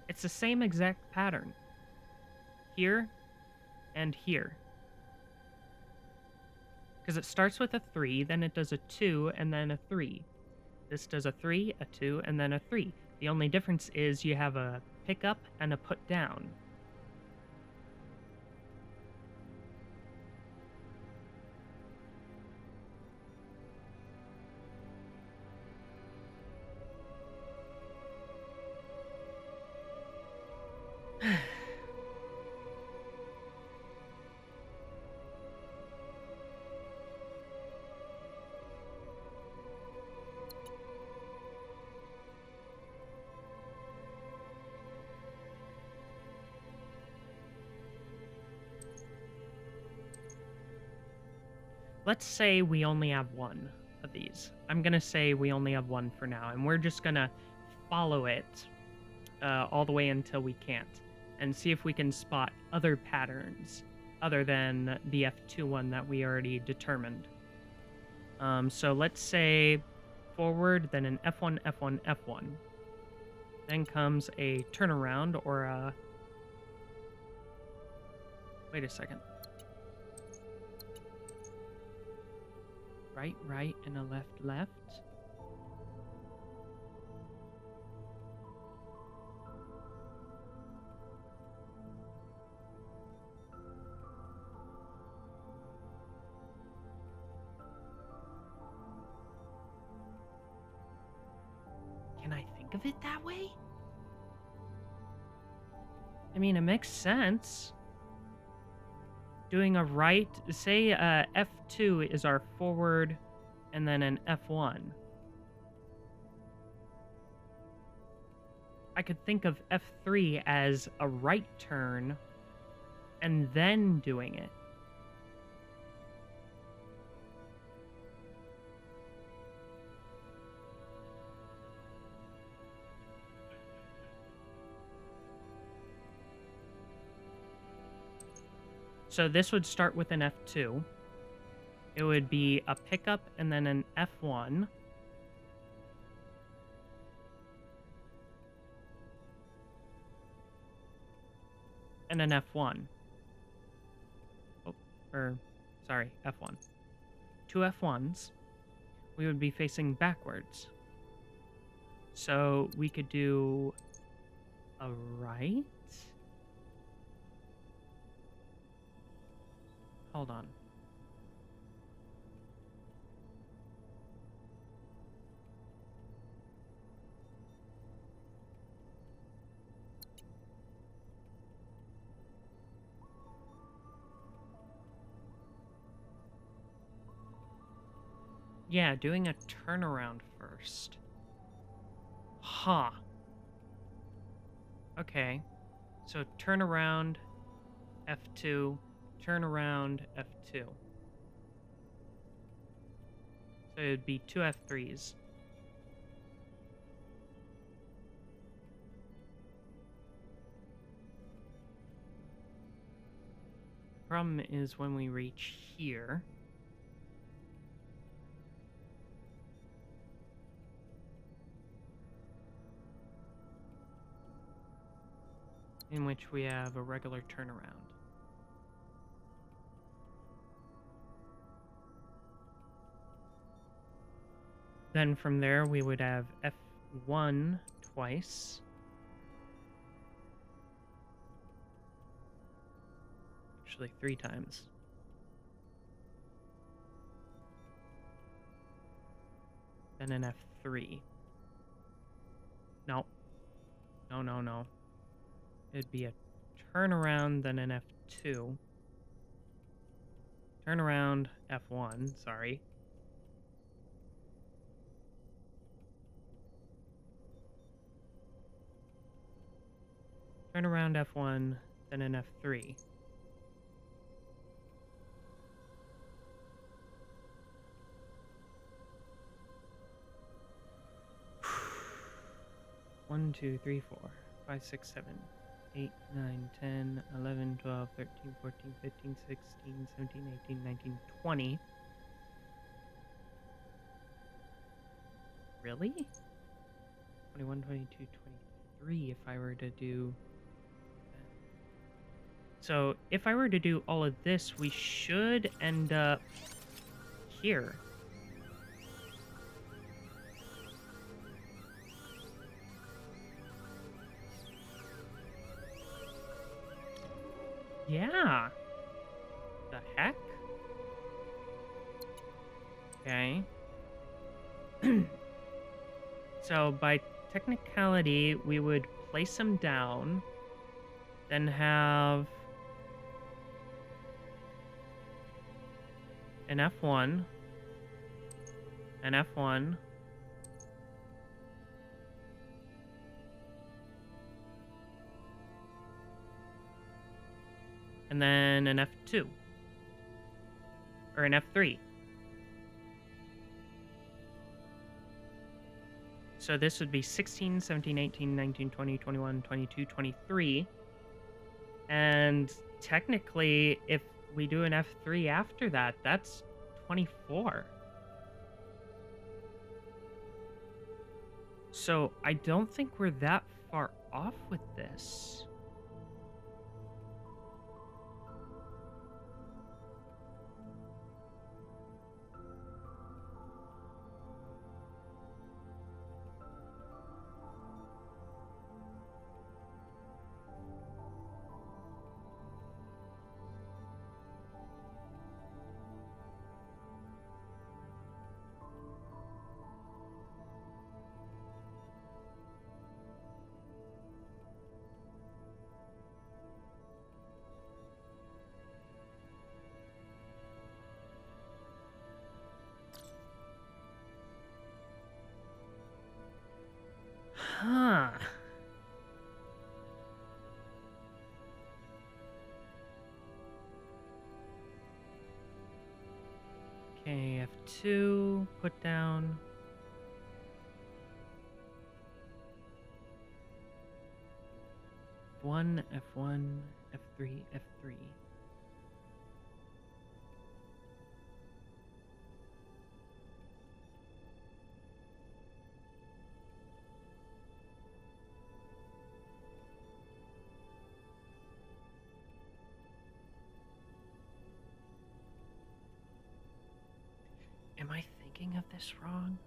It's the same exact pattern. Here and here. Because it starts with a 3, then it does a 2, and then a 3. This does a 3, a 2, and then a 3. The only difference is you have a pick up and a put down. Let's say we only have one of these. I'm going to say we only have one for now, and we're just going to follow it all the way until we can't, and see if we can spot other patterns other than the F2 one that we already determined. So let's say forward, then an F1, F1, F1. Then comes a turnaround or a... Wait a second. Right, right, and a left, left. Can I think of it that way? I mean, it makes sense. Doing a right, say F2 is our forward, and then an F1. I could think of F3 as a right turn, and then doing it. So this would start with an F2. It would be a pickup and then an F1. And an F1. Oh, sorry, F1. Two F1s. We would be facing backwards. So we could do a right. Hold on. Yeah, doing a turnaround first. Huh. Okay. So turn around, F2, turn around, F2. So it would be two F3s. problem is when we reach here. In which we have a regular turnaround. Then from there, we would have F1 twice. Actually, 3 times. Then an F3. No. No, no, no. It'd be a turnaround, then an F2. Turnaround, F1, sorry. Turnaround F1, then an F3. One, 2, 3, 4, 5, 6, 7, 8, 9, 10, 11, 12, 13, 14, 15, 16, 17, 18, 19, 20. Really? 21, 22, 23 if I were to do... So, if I were to do all of this, we should end up here. Yeah. The heck? Okay. So, by technicality, we would place them down, then have an F1, an F1, and then an F2, or an F3. So this would be 16, 17, 18, 19, 20, 21, 22, 23. And technically, if we do an F3 after that, that's 24. So I don't think we're that far off with this. Huh. Okay, F2, put down. F1, F1, F3, F3. Am I thinking of this wrong?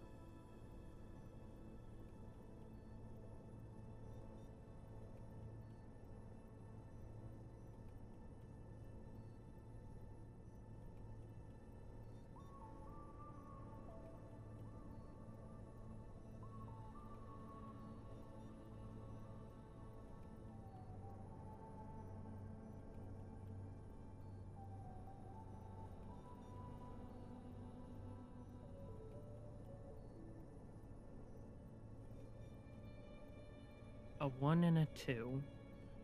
A 1 and a 2.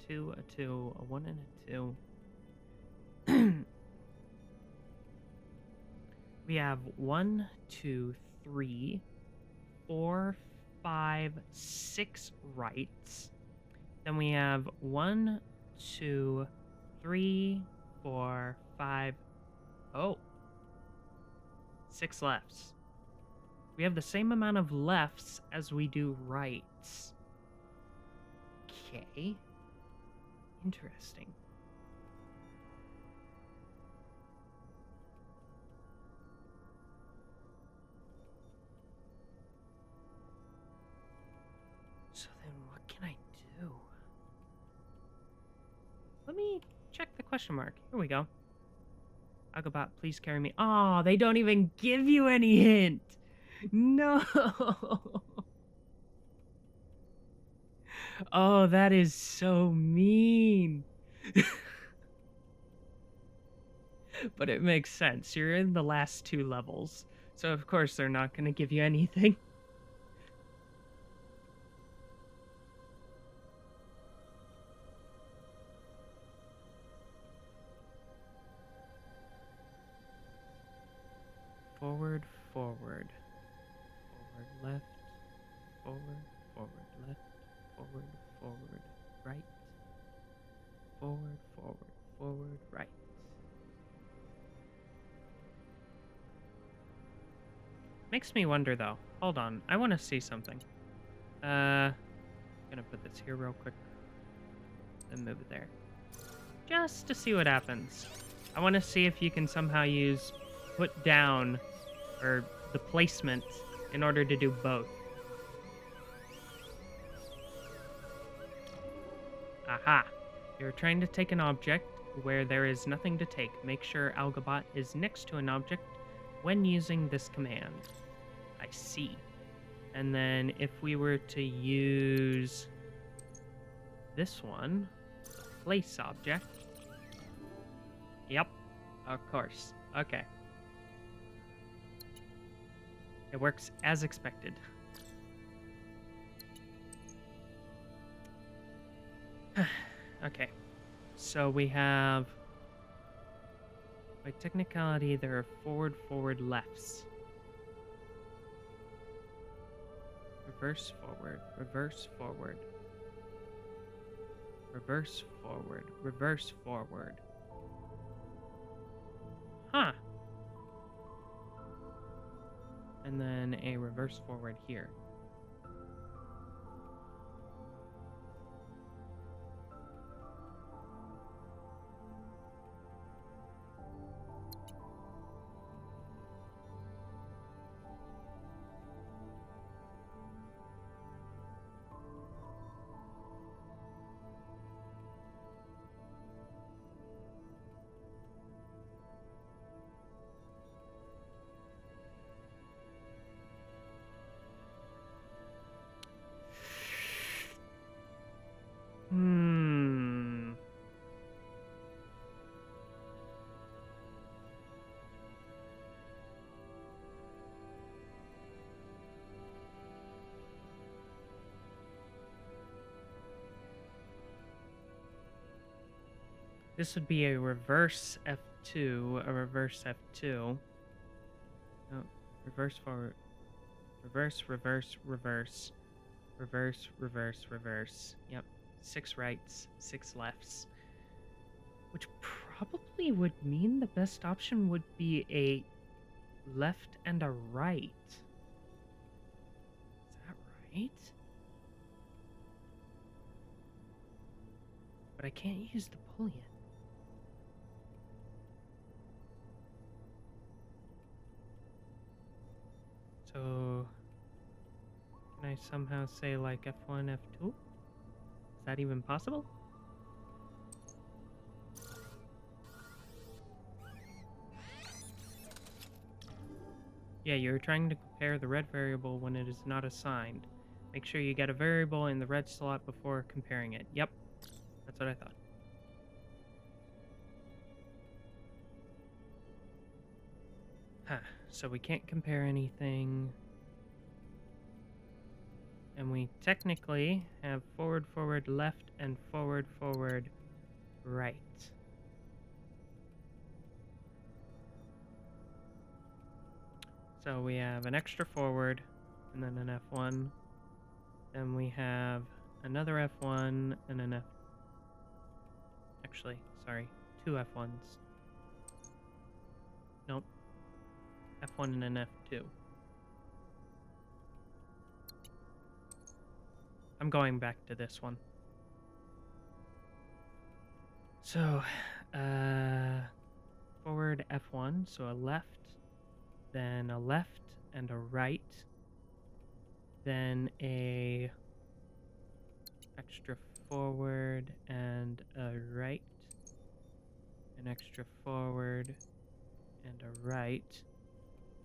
2, a 2, a 1 and a 2. We have 1, 2, 3, 4, 5, 6 rights. Then we have 1, 2, 3, 4, 5. Oh, 6 lefts. We have the same amount of lefts as we do rights. Okay. Interesting. So then what can I do? Let me check the question mark. Here we go. Algo Bot, please carry me. Oh, they don't even give you any hint. No. Oh, that is so mean. But it makes sense. You're in the last 2 levels. So of course they're not going to give you anything. Forward, forward. Forward, left. Forward, forward, left. Forward, forward, right. Forward, forward, forward, right. Makes me wonder though. Hold on, I want to see something. Gonna put this here real quick. Then move it there. Just to see what happens. I want to see if you can somehow use put down or the placement in order to do both. Aha! You're trying to take an object where there is nothing to take. Make sure Algo Bot is next to an object when using this command. I see. And then if we were to use this one, place object. Yep, of course. Okay. It works as expected. Okay, so we have, by technicality, there are forward, forward, lefts. Reverse, forward, reverse, forward. Reverse, forward, reverse, forward. Huh. And then a reverse forward here. This would be a reverse F2, a reverse F2. No, reverse forward. Reverse, reverse, reverse. Reverse, reverse, reverse. Yep. 6 rights, 6 lefts. Which probably would mean the best option would be a left and a right. Is that right? But I can't use the bullion. So, can I somehow say like F1, F2? Is that even possible? Yeah, you're trying to compare the red variable when it is not assigned. Make sure you get a variable in the red slot before comparing it. Yep, that's what I thought. Huh, so we can't compare anything. And we technically have forward, forward, left, and forward, forward, right. So we have an extra forward, and then an F1. Then we have another F1, and an F... Actually, sorry, 2 F1s. Nope. F1 and an F2. I'm going back to this one. So, forward F1, so a left, then a left and a right, then a extra forward and a right, an extra forward and a right.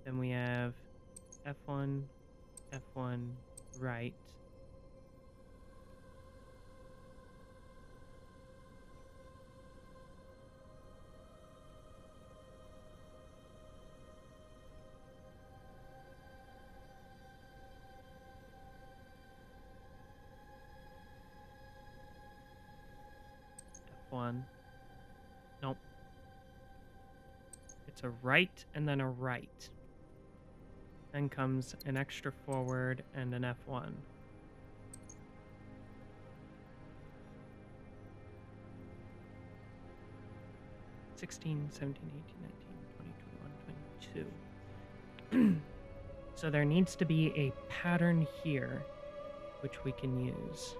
Then we have F1, F1, right. F1. Nope. It's a right and then a right. Then comes an extra forward and an F1. (16, 17, 18, 19, 20, 21, 22). So there needs to be a pattern here, which we can use.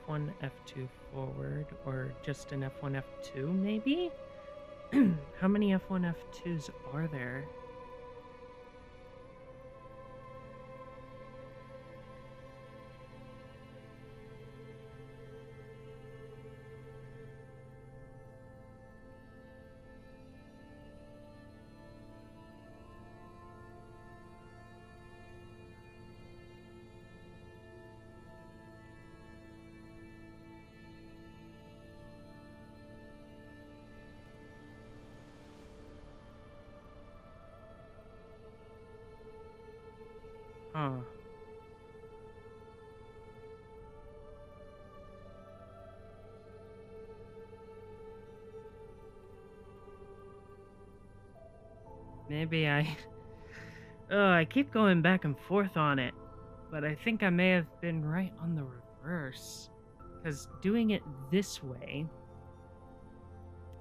F1, F2 forward, or just an F1, F2 maybe? How many F1, F2s are there? Huh. Maybe I... Oh, I keep going back and forth on it, but I think I may have been right on the reverse. Because doing it this way...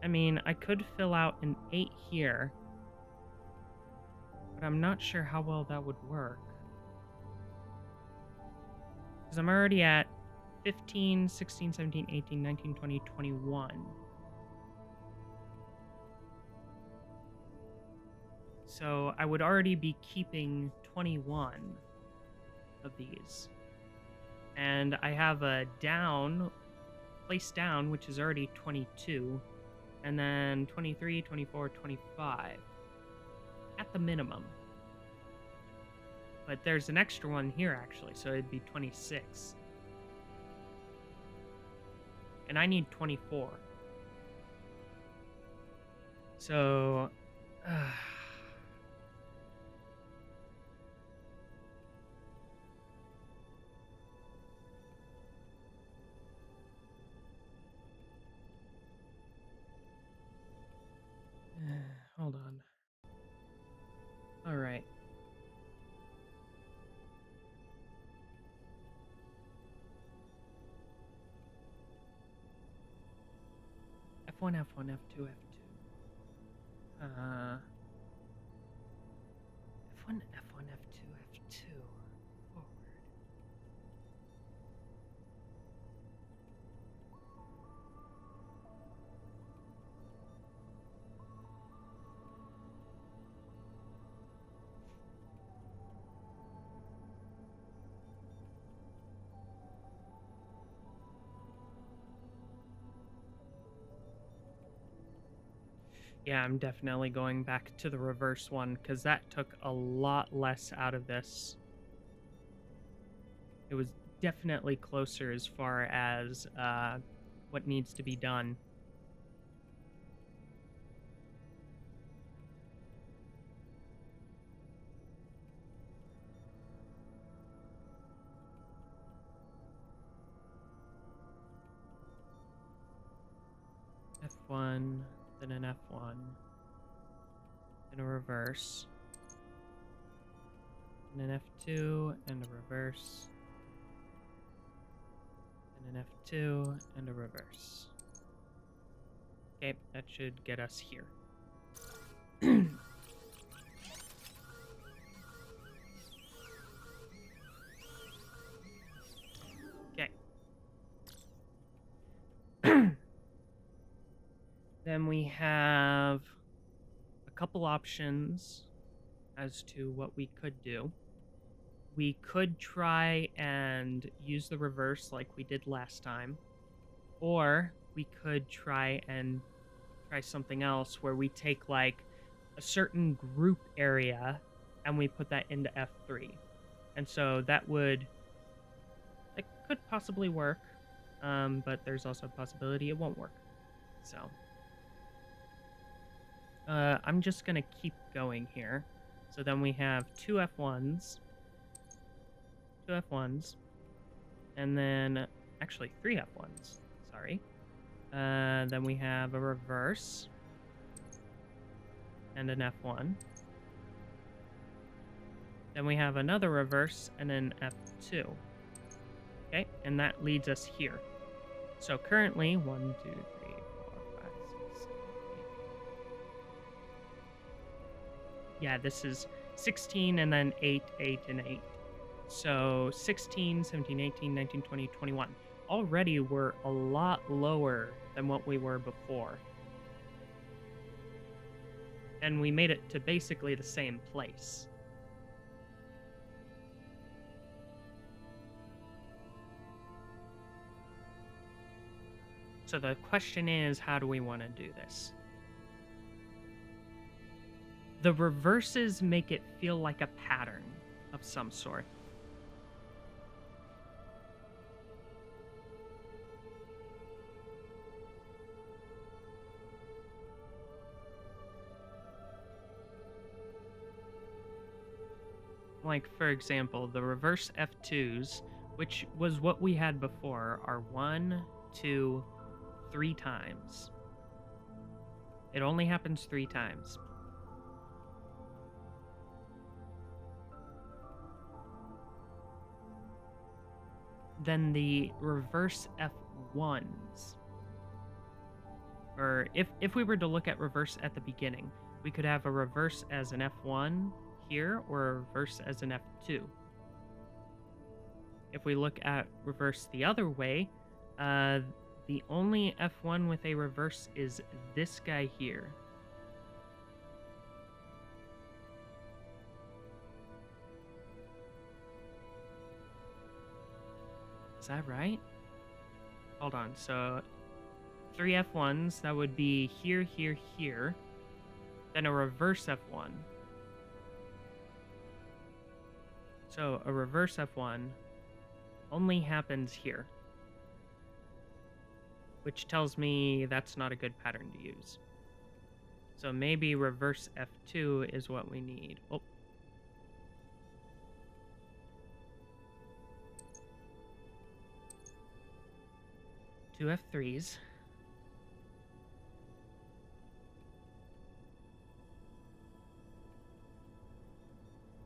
I mean, I could fill out an 8 here, but I'm not sure how well that would work. Because I'm already at 15, 16, 17, 18, 19, 20, 21. So I would already be keeping 21 of these. And I have a down, place down, which is already 22. And then 23, 24, 25. At the minimum. But there's an extra one here, actually, so it'd be 26. And I need 24. So... hold on. Alright. F1, F1, F2, F2. F1, F1, F2, F2. Forward. Yeah, I'm definitely going back to the reverse one, because that took a lot less out of this. It was definitely closer as far as what needs to be done. F1, then an F1, then a reverse, and an F2, and a reverse, and an F2, and a reverse. Okay, that should get us here. Okay. Then we have a couple options as to what we could do. We could try and use the reverse like we did last time, or we could try something else where we take like a certain group area and we put that into F3. And so that could possibly work, but there's also a possibility it won't work. So I'm just gonna keep going here. So then we have two F1s, and then actually three F1s. Sorry. Then we have a reverse and an F1. Then we have another reverse and an F2. Okay, and that leads us here. So currently, 1, 2, 3, 4, 5, 6, 7, 8. Yeah, this is 16 and then 8, 8, and 8. So 16, 17, 18, 19, 20, 21. Already we're a lot lower than what we were before. And we made it to basically the same place. So the question is, how do we want to do this? The reverses make it feel like a pattern of some sort. Like, for example, the reverse F2s, which was what we had before, are 1, 2, 3 times. It only happens 3 times. Then the reverse F1s, or if we were to look at reverse at the beginning, we could have a reverse as an F1 here or a reverse as an F2. If we look at reverse the other way, the only F1 with a reverse is this guy here. Is that right? Hold on, so 3 F1s, that would be here, here, here. Then a reverse F1. So a reverse F1 only happens here, which tells me that's not a good pattern to use. So maybe reverse F2 is what we need. Oh. Two F3s.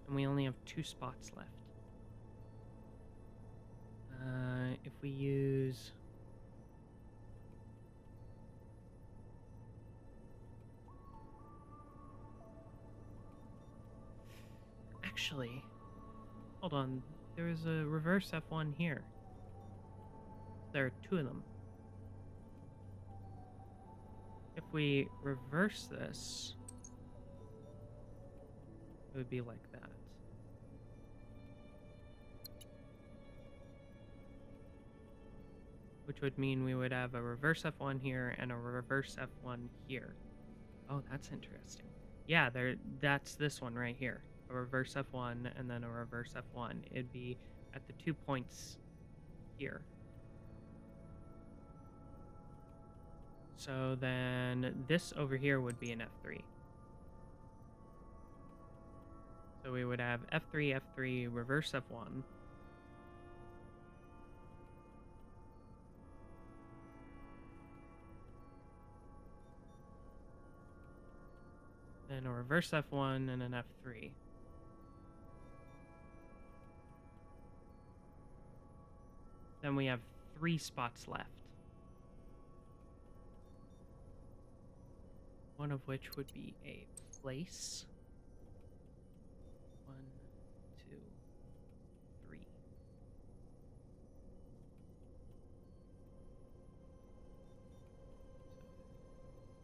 And we only have 2 spots left. If we use... Actually, hold on. There is a reverse F1 here. There are 2 of them. If we reverse this, it would be like that. Which would mean we would have a reverse F1 here and a reverse F1 here. Oh, that's interesting. Yeah, that's this one right here. A reverse F1 and then a reverse F1. It'd be at the 2 points here. So then this over here would be an F3. So we would have F3, F3, reverse F1. Then a reverse F1 and an F3. Then we have 3 spots left. one of which would be a place. 1, 2, 3.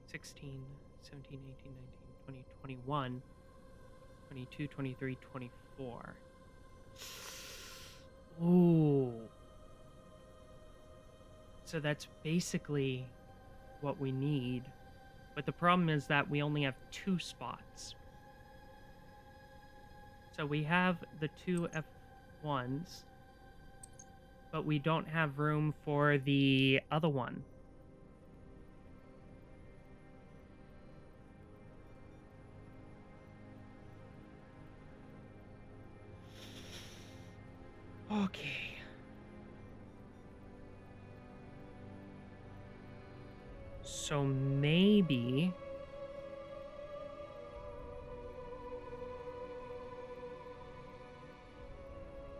16, 17, 18, 19, 20, 21, 22, 23, 24. Ooh. So that's basically what we need. But the problem is that we only have 2 spots. So we have the 2 F1s, but we don't have room for the other one. Okay. So maybe...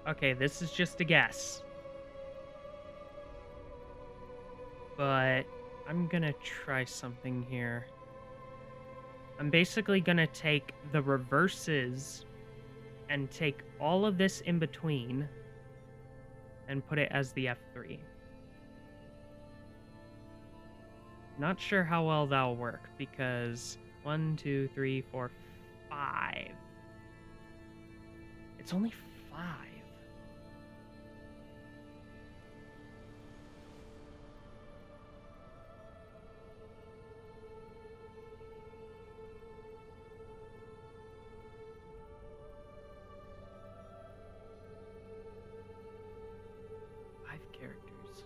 Okay, this is just a guess. But I'm gonna try something here. I'm basically gonna take the reverses and take all of this in between and put it as the F3. Not sure how well that'll work because 1, 2, 3, 4, 5. It's only 5. Characters.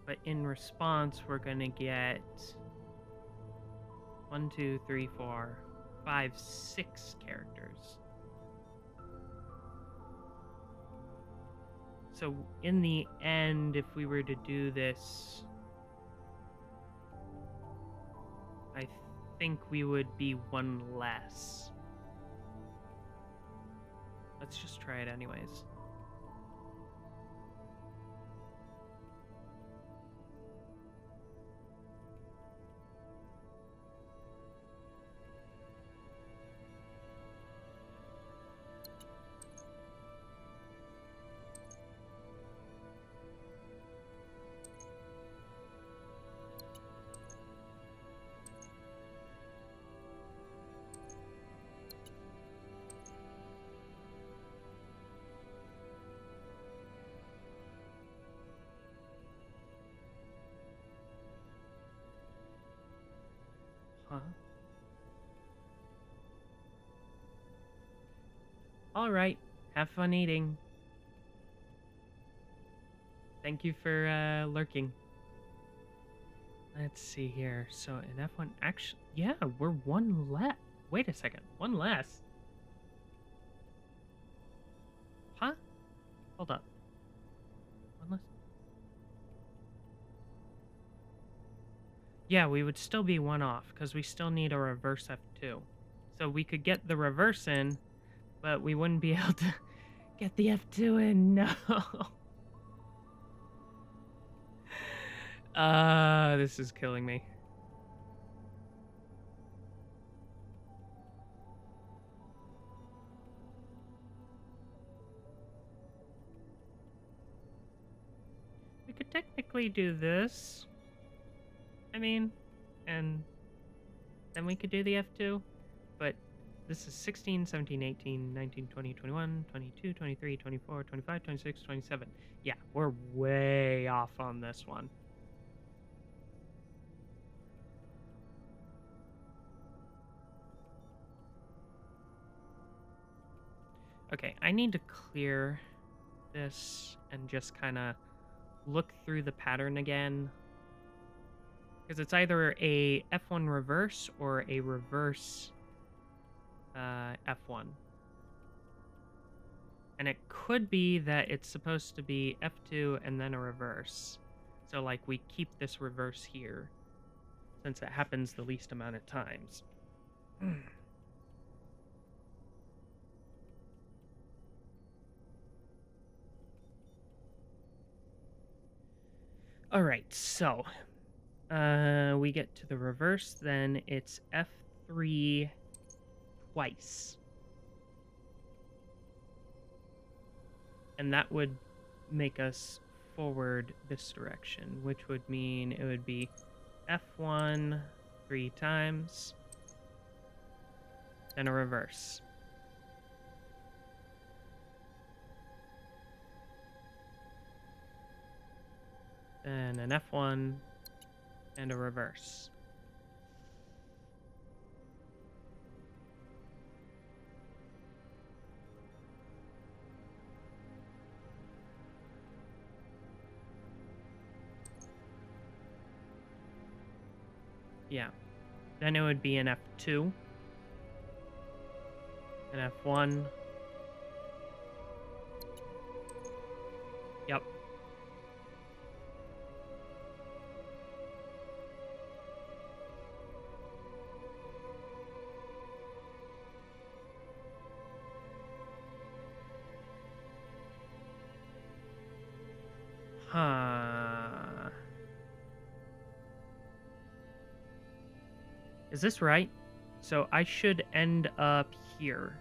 But in response, we're gonna get 1, 2, 3, 4, 5, 6 characters. So in the end, if we were to do this, I think we would be 1 less. Let's just try it anyways. Huh? Alright, have fun eating. Thank you for lurking. Let's see here. So in F1, actually, yeah, we're 1 less. Wait a second, 1 less. Huh? Hold up. 1 less. Yeah, we would still be 1 off because we still need a reverse F2. So we could get the reverse in, but we wouldn't be able to get the F2 in. No. This is killing me. We could technically do this. I mean, and then we could do the F2, but this is 16, 17, 18, 19, 20, 21, 22, 23, 24, 25, 26, 27. Yeah, we're way off on this one. Okay, I need to clear this and just kind of look through the pattern again. Because it's either a F1 reverse or a reverse F1. And it could be that it's supposed to be F2 and then a reverse. So, like, we keep this reverse here, since it happens the least amount of times. Alright, so, we get to the reverse, then it's F3 twice. And that would make us forward this direction, which would mean it would be F1 3 times, then a reverse. Then an F1 and a reverse. Yeah. Then it would be an F2, an F1. Yep. Huh. Is this right? So I should end up here.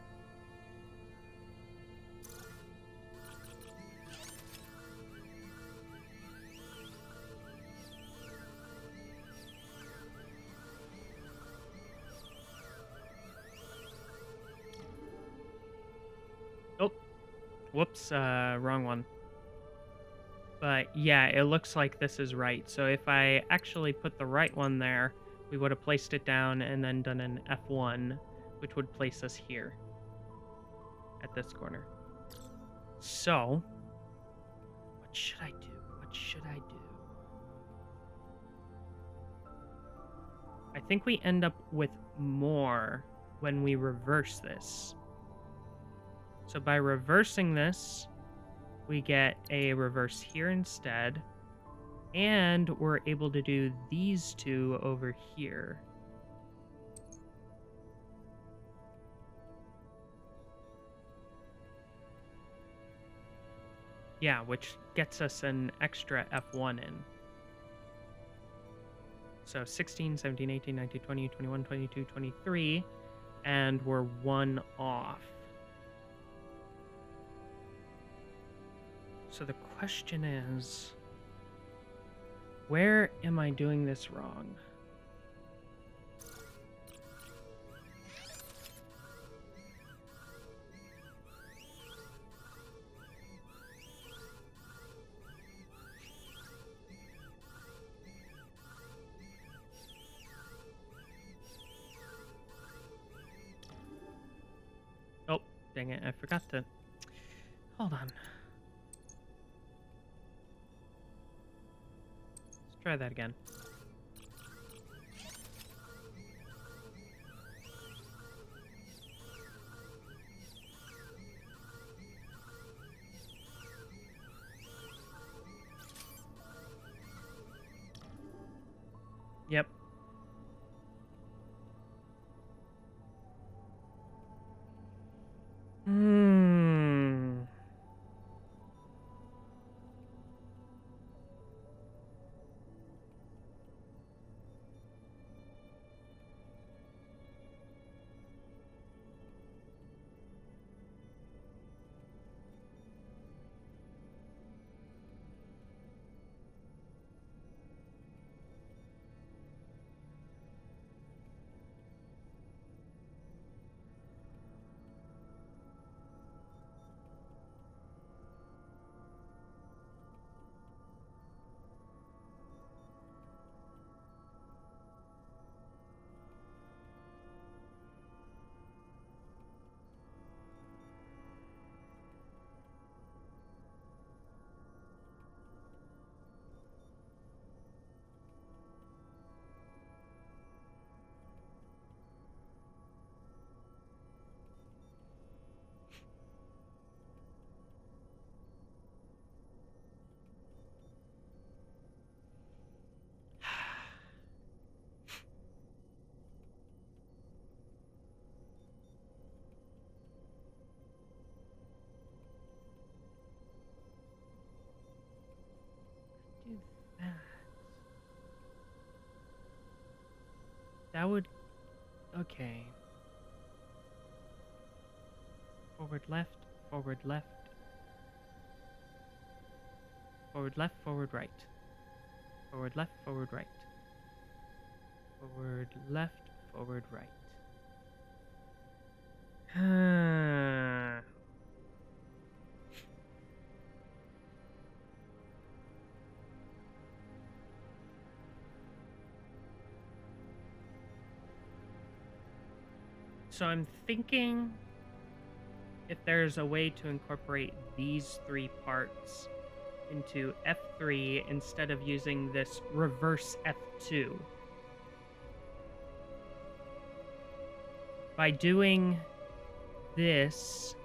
Oh, whoops, wrong one. But yeah, it looks like this is right. So if I actually put the right one there, we would have placed it down and then done an F1, which would place us here at this corner. So, what should I do? What should I do? I think we end up with more when we reverse this. So by reversing this, we get a reverse here instead, and we're able to do these two over here. Yeah, which gets us an extra F1 in. So 16, 17, 18, 19, 20, 21, 22, 23, and we're one off. So the question is, where am I doing this wrong? Oh, dang it, I forgot to... Hold on. Let's try that again. Yep. Hmm. That would... Okay. Forward left, forward left. Forward left, forward right. Forward left, forward right. Forward left, forward right. So I'm thinking if there's a way to incorporate these three parts into F3 instead of using this reverse F2. By doing this,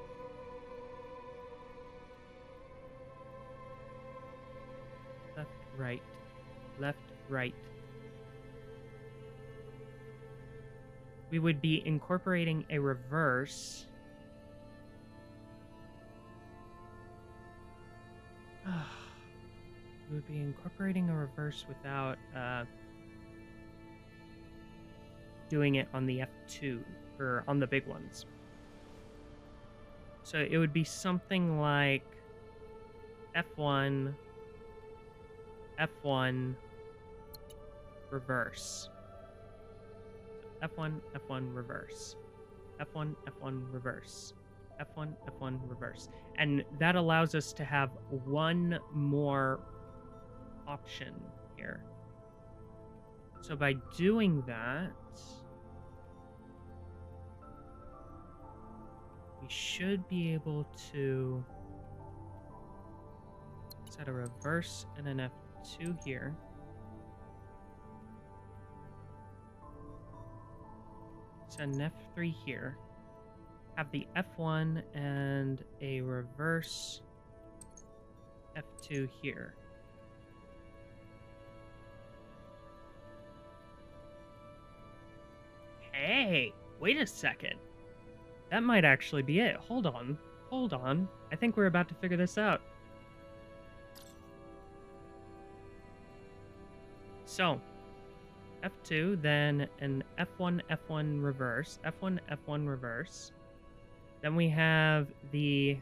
left, right, left, right, we would be incorporating a reverse. We would be incorporating a reverse without doing it on the F2 or on the big ones. So it would be something like F1, F1, reverse. F1, F1, reverse. F1, F1, reverse. F1, F1, reverse. And that allows us to have one more option here. So by doing that, we should be able to set a reverse and an F2 here. Set an F3 here. Have the F1 and a reverse F2 here. Hey, wait a second. That might actually be it. Hold on. Hold on. I think we're about to figure this out. So, F2, then an F1, F1 reverse. F1, F1 reverse. Then we have the...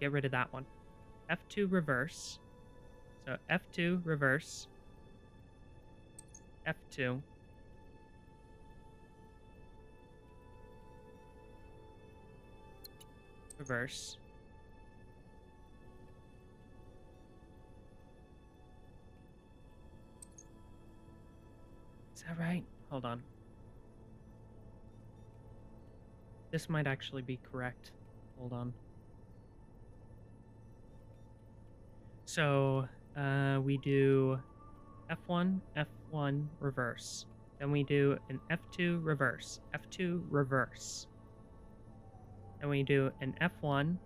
get rid of that one. F2 reverse. So F2 reverse. F2. Reverse. Is that right? Hold on. This might actually be correct. Hold on. So, we do F1, F1, reverse. Then we do an F2 reverse, F2 reverse. Then we do an F1,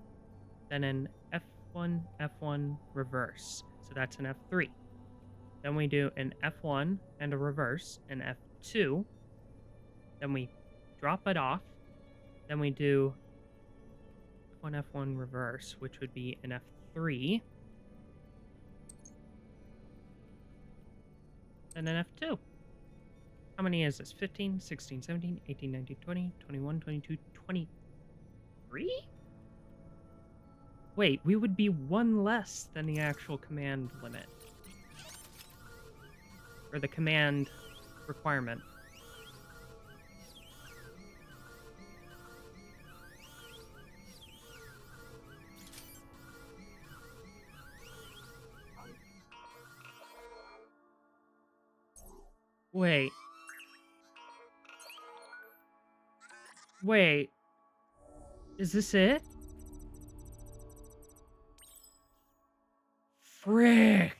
then an F1, F1 reverse. So that's an F3. Then we do an F1 and a reverse, an F2. Then we drop it off. Then we do F1, F1 reverse, which would be an F3. And an F2. How many is this? 15, 16, 17, 18, 19, 20, 21, 22, 23? Wait, we would be one less than the actual command limit. Or the command requirement. Wait. Wait. Is this it? Frick.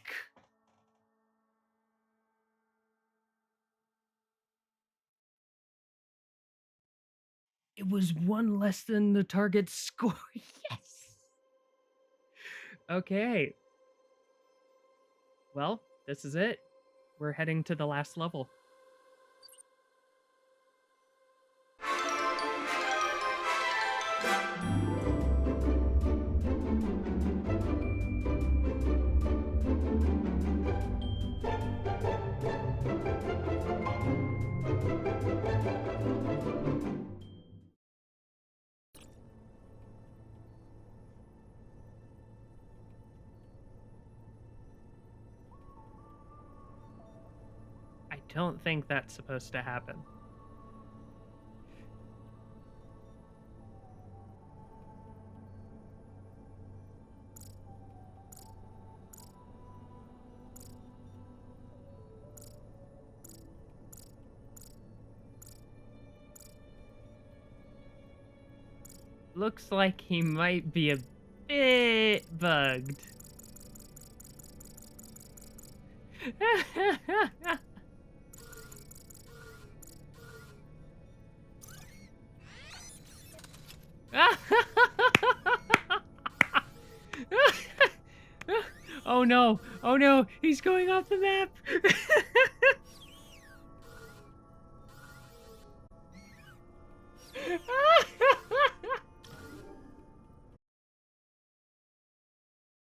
It was one less than the target score. Yes. Okay. Well, this is it. We're heading to the last level. don't think that's supposed to happen. Looks like he might be a bit bugged. Oh no, he's going off the map.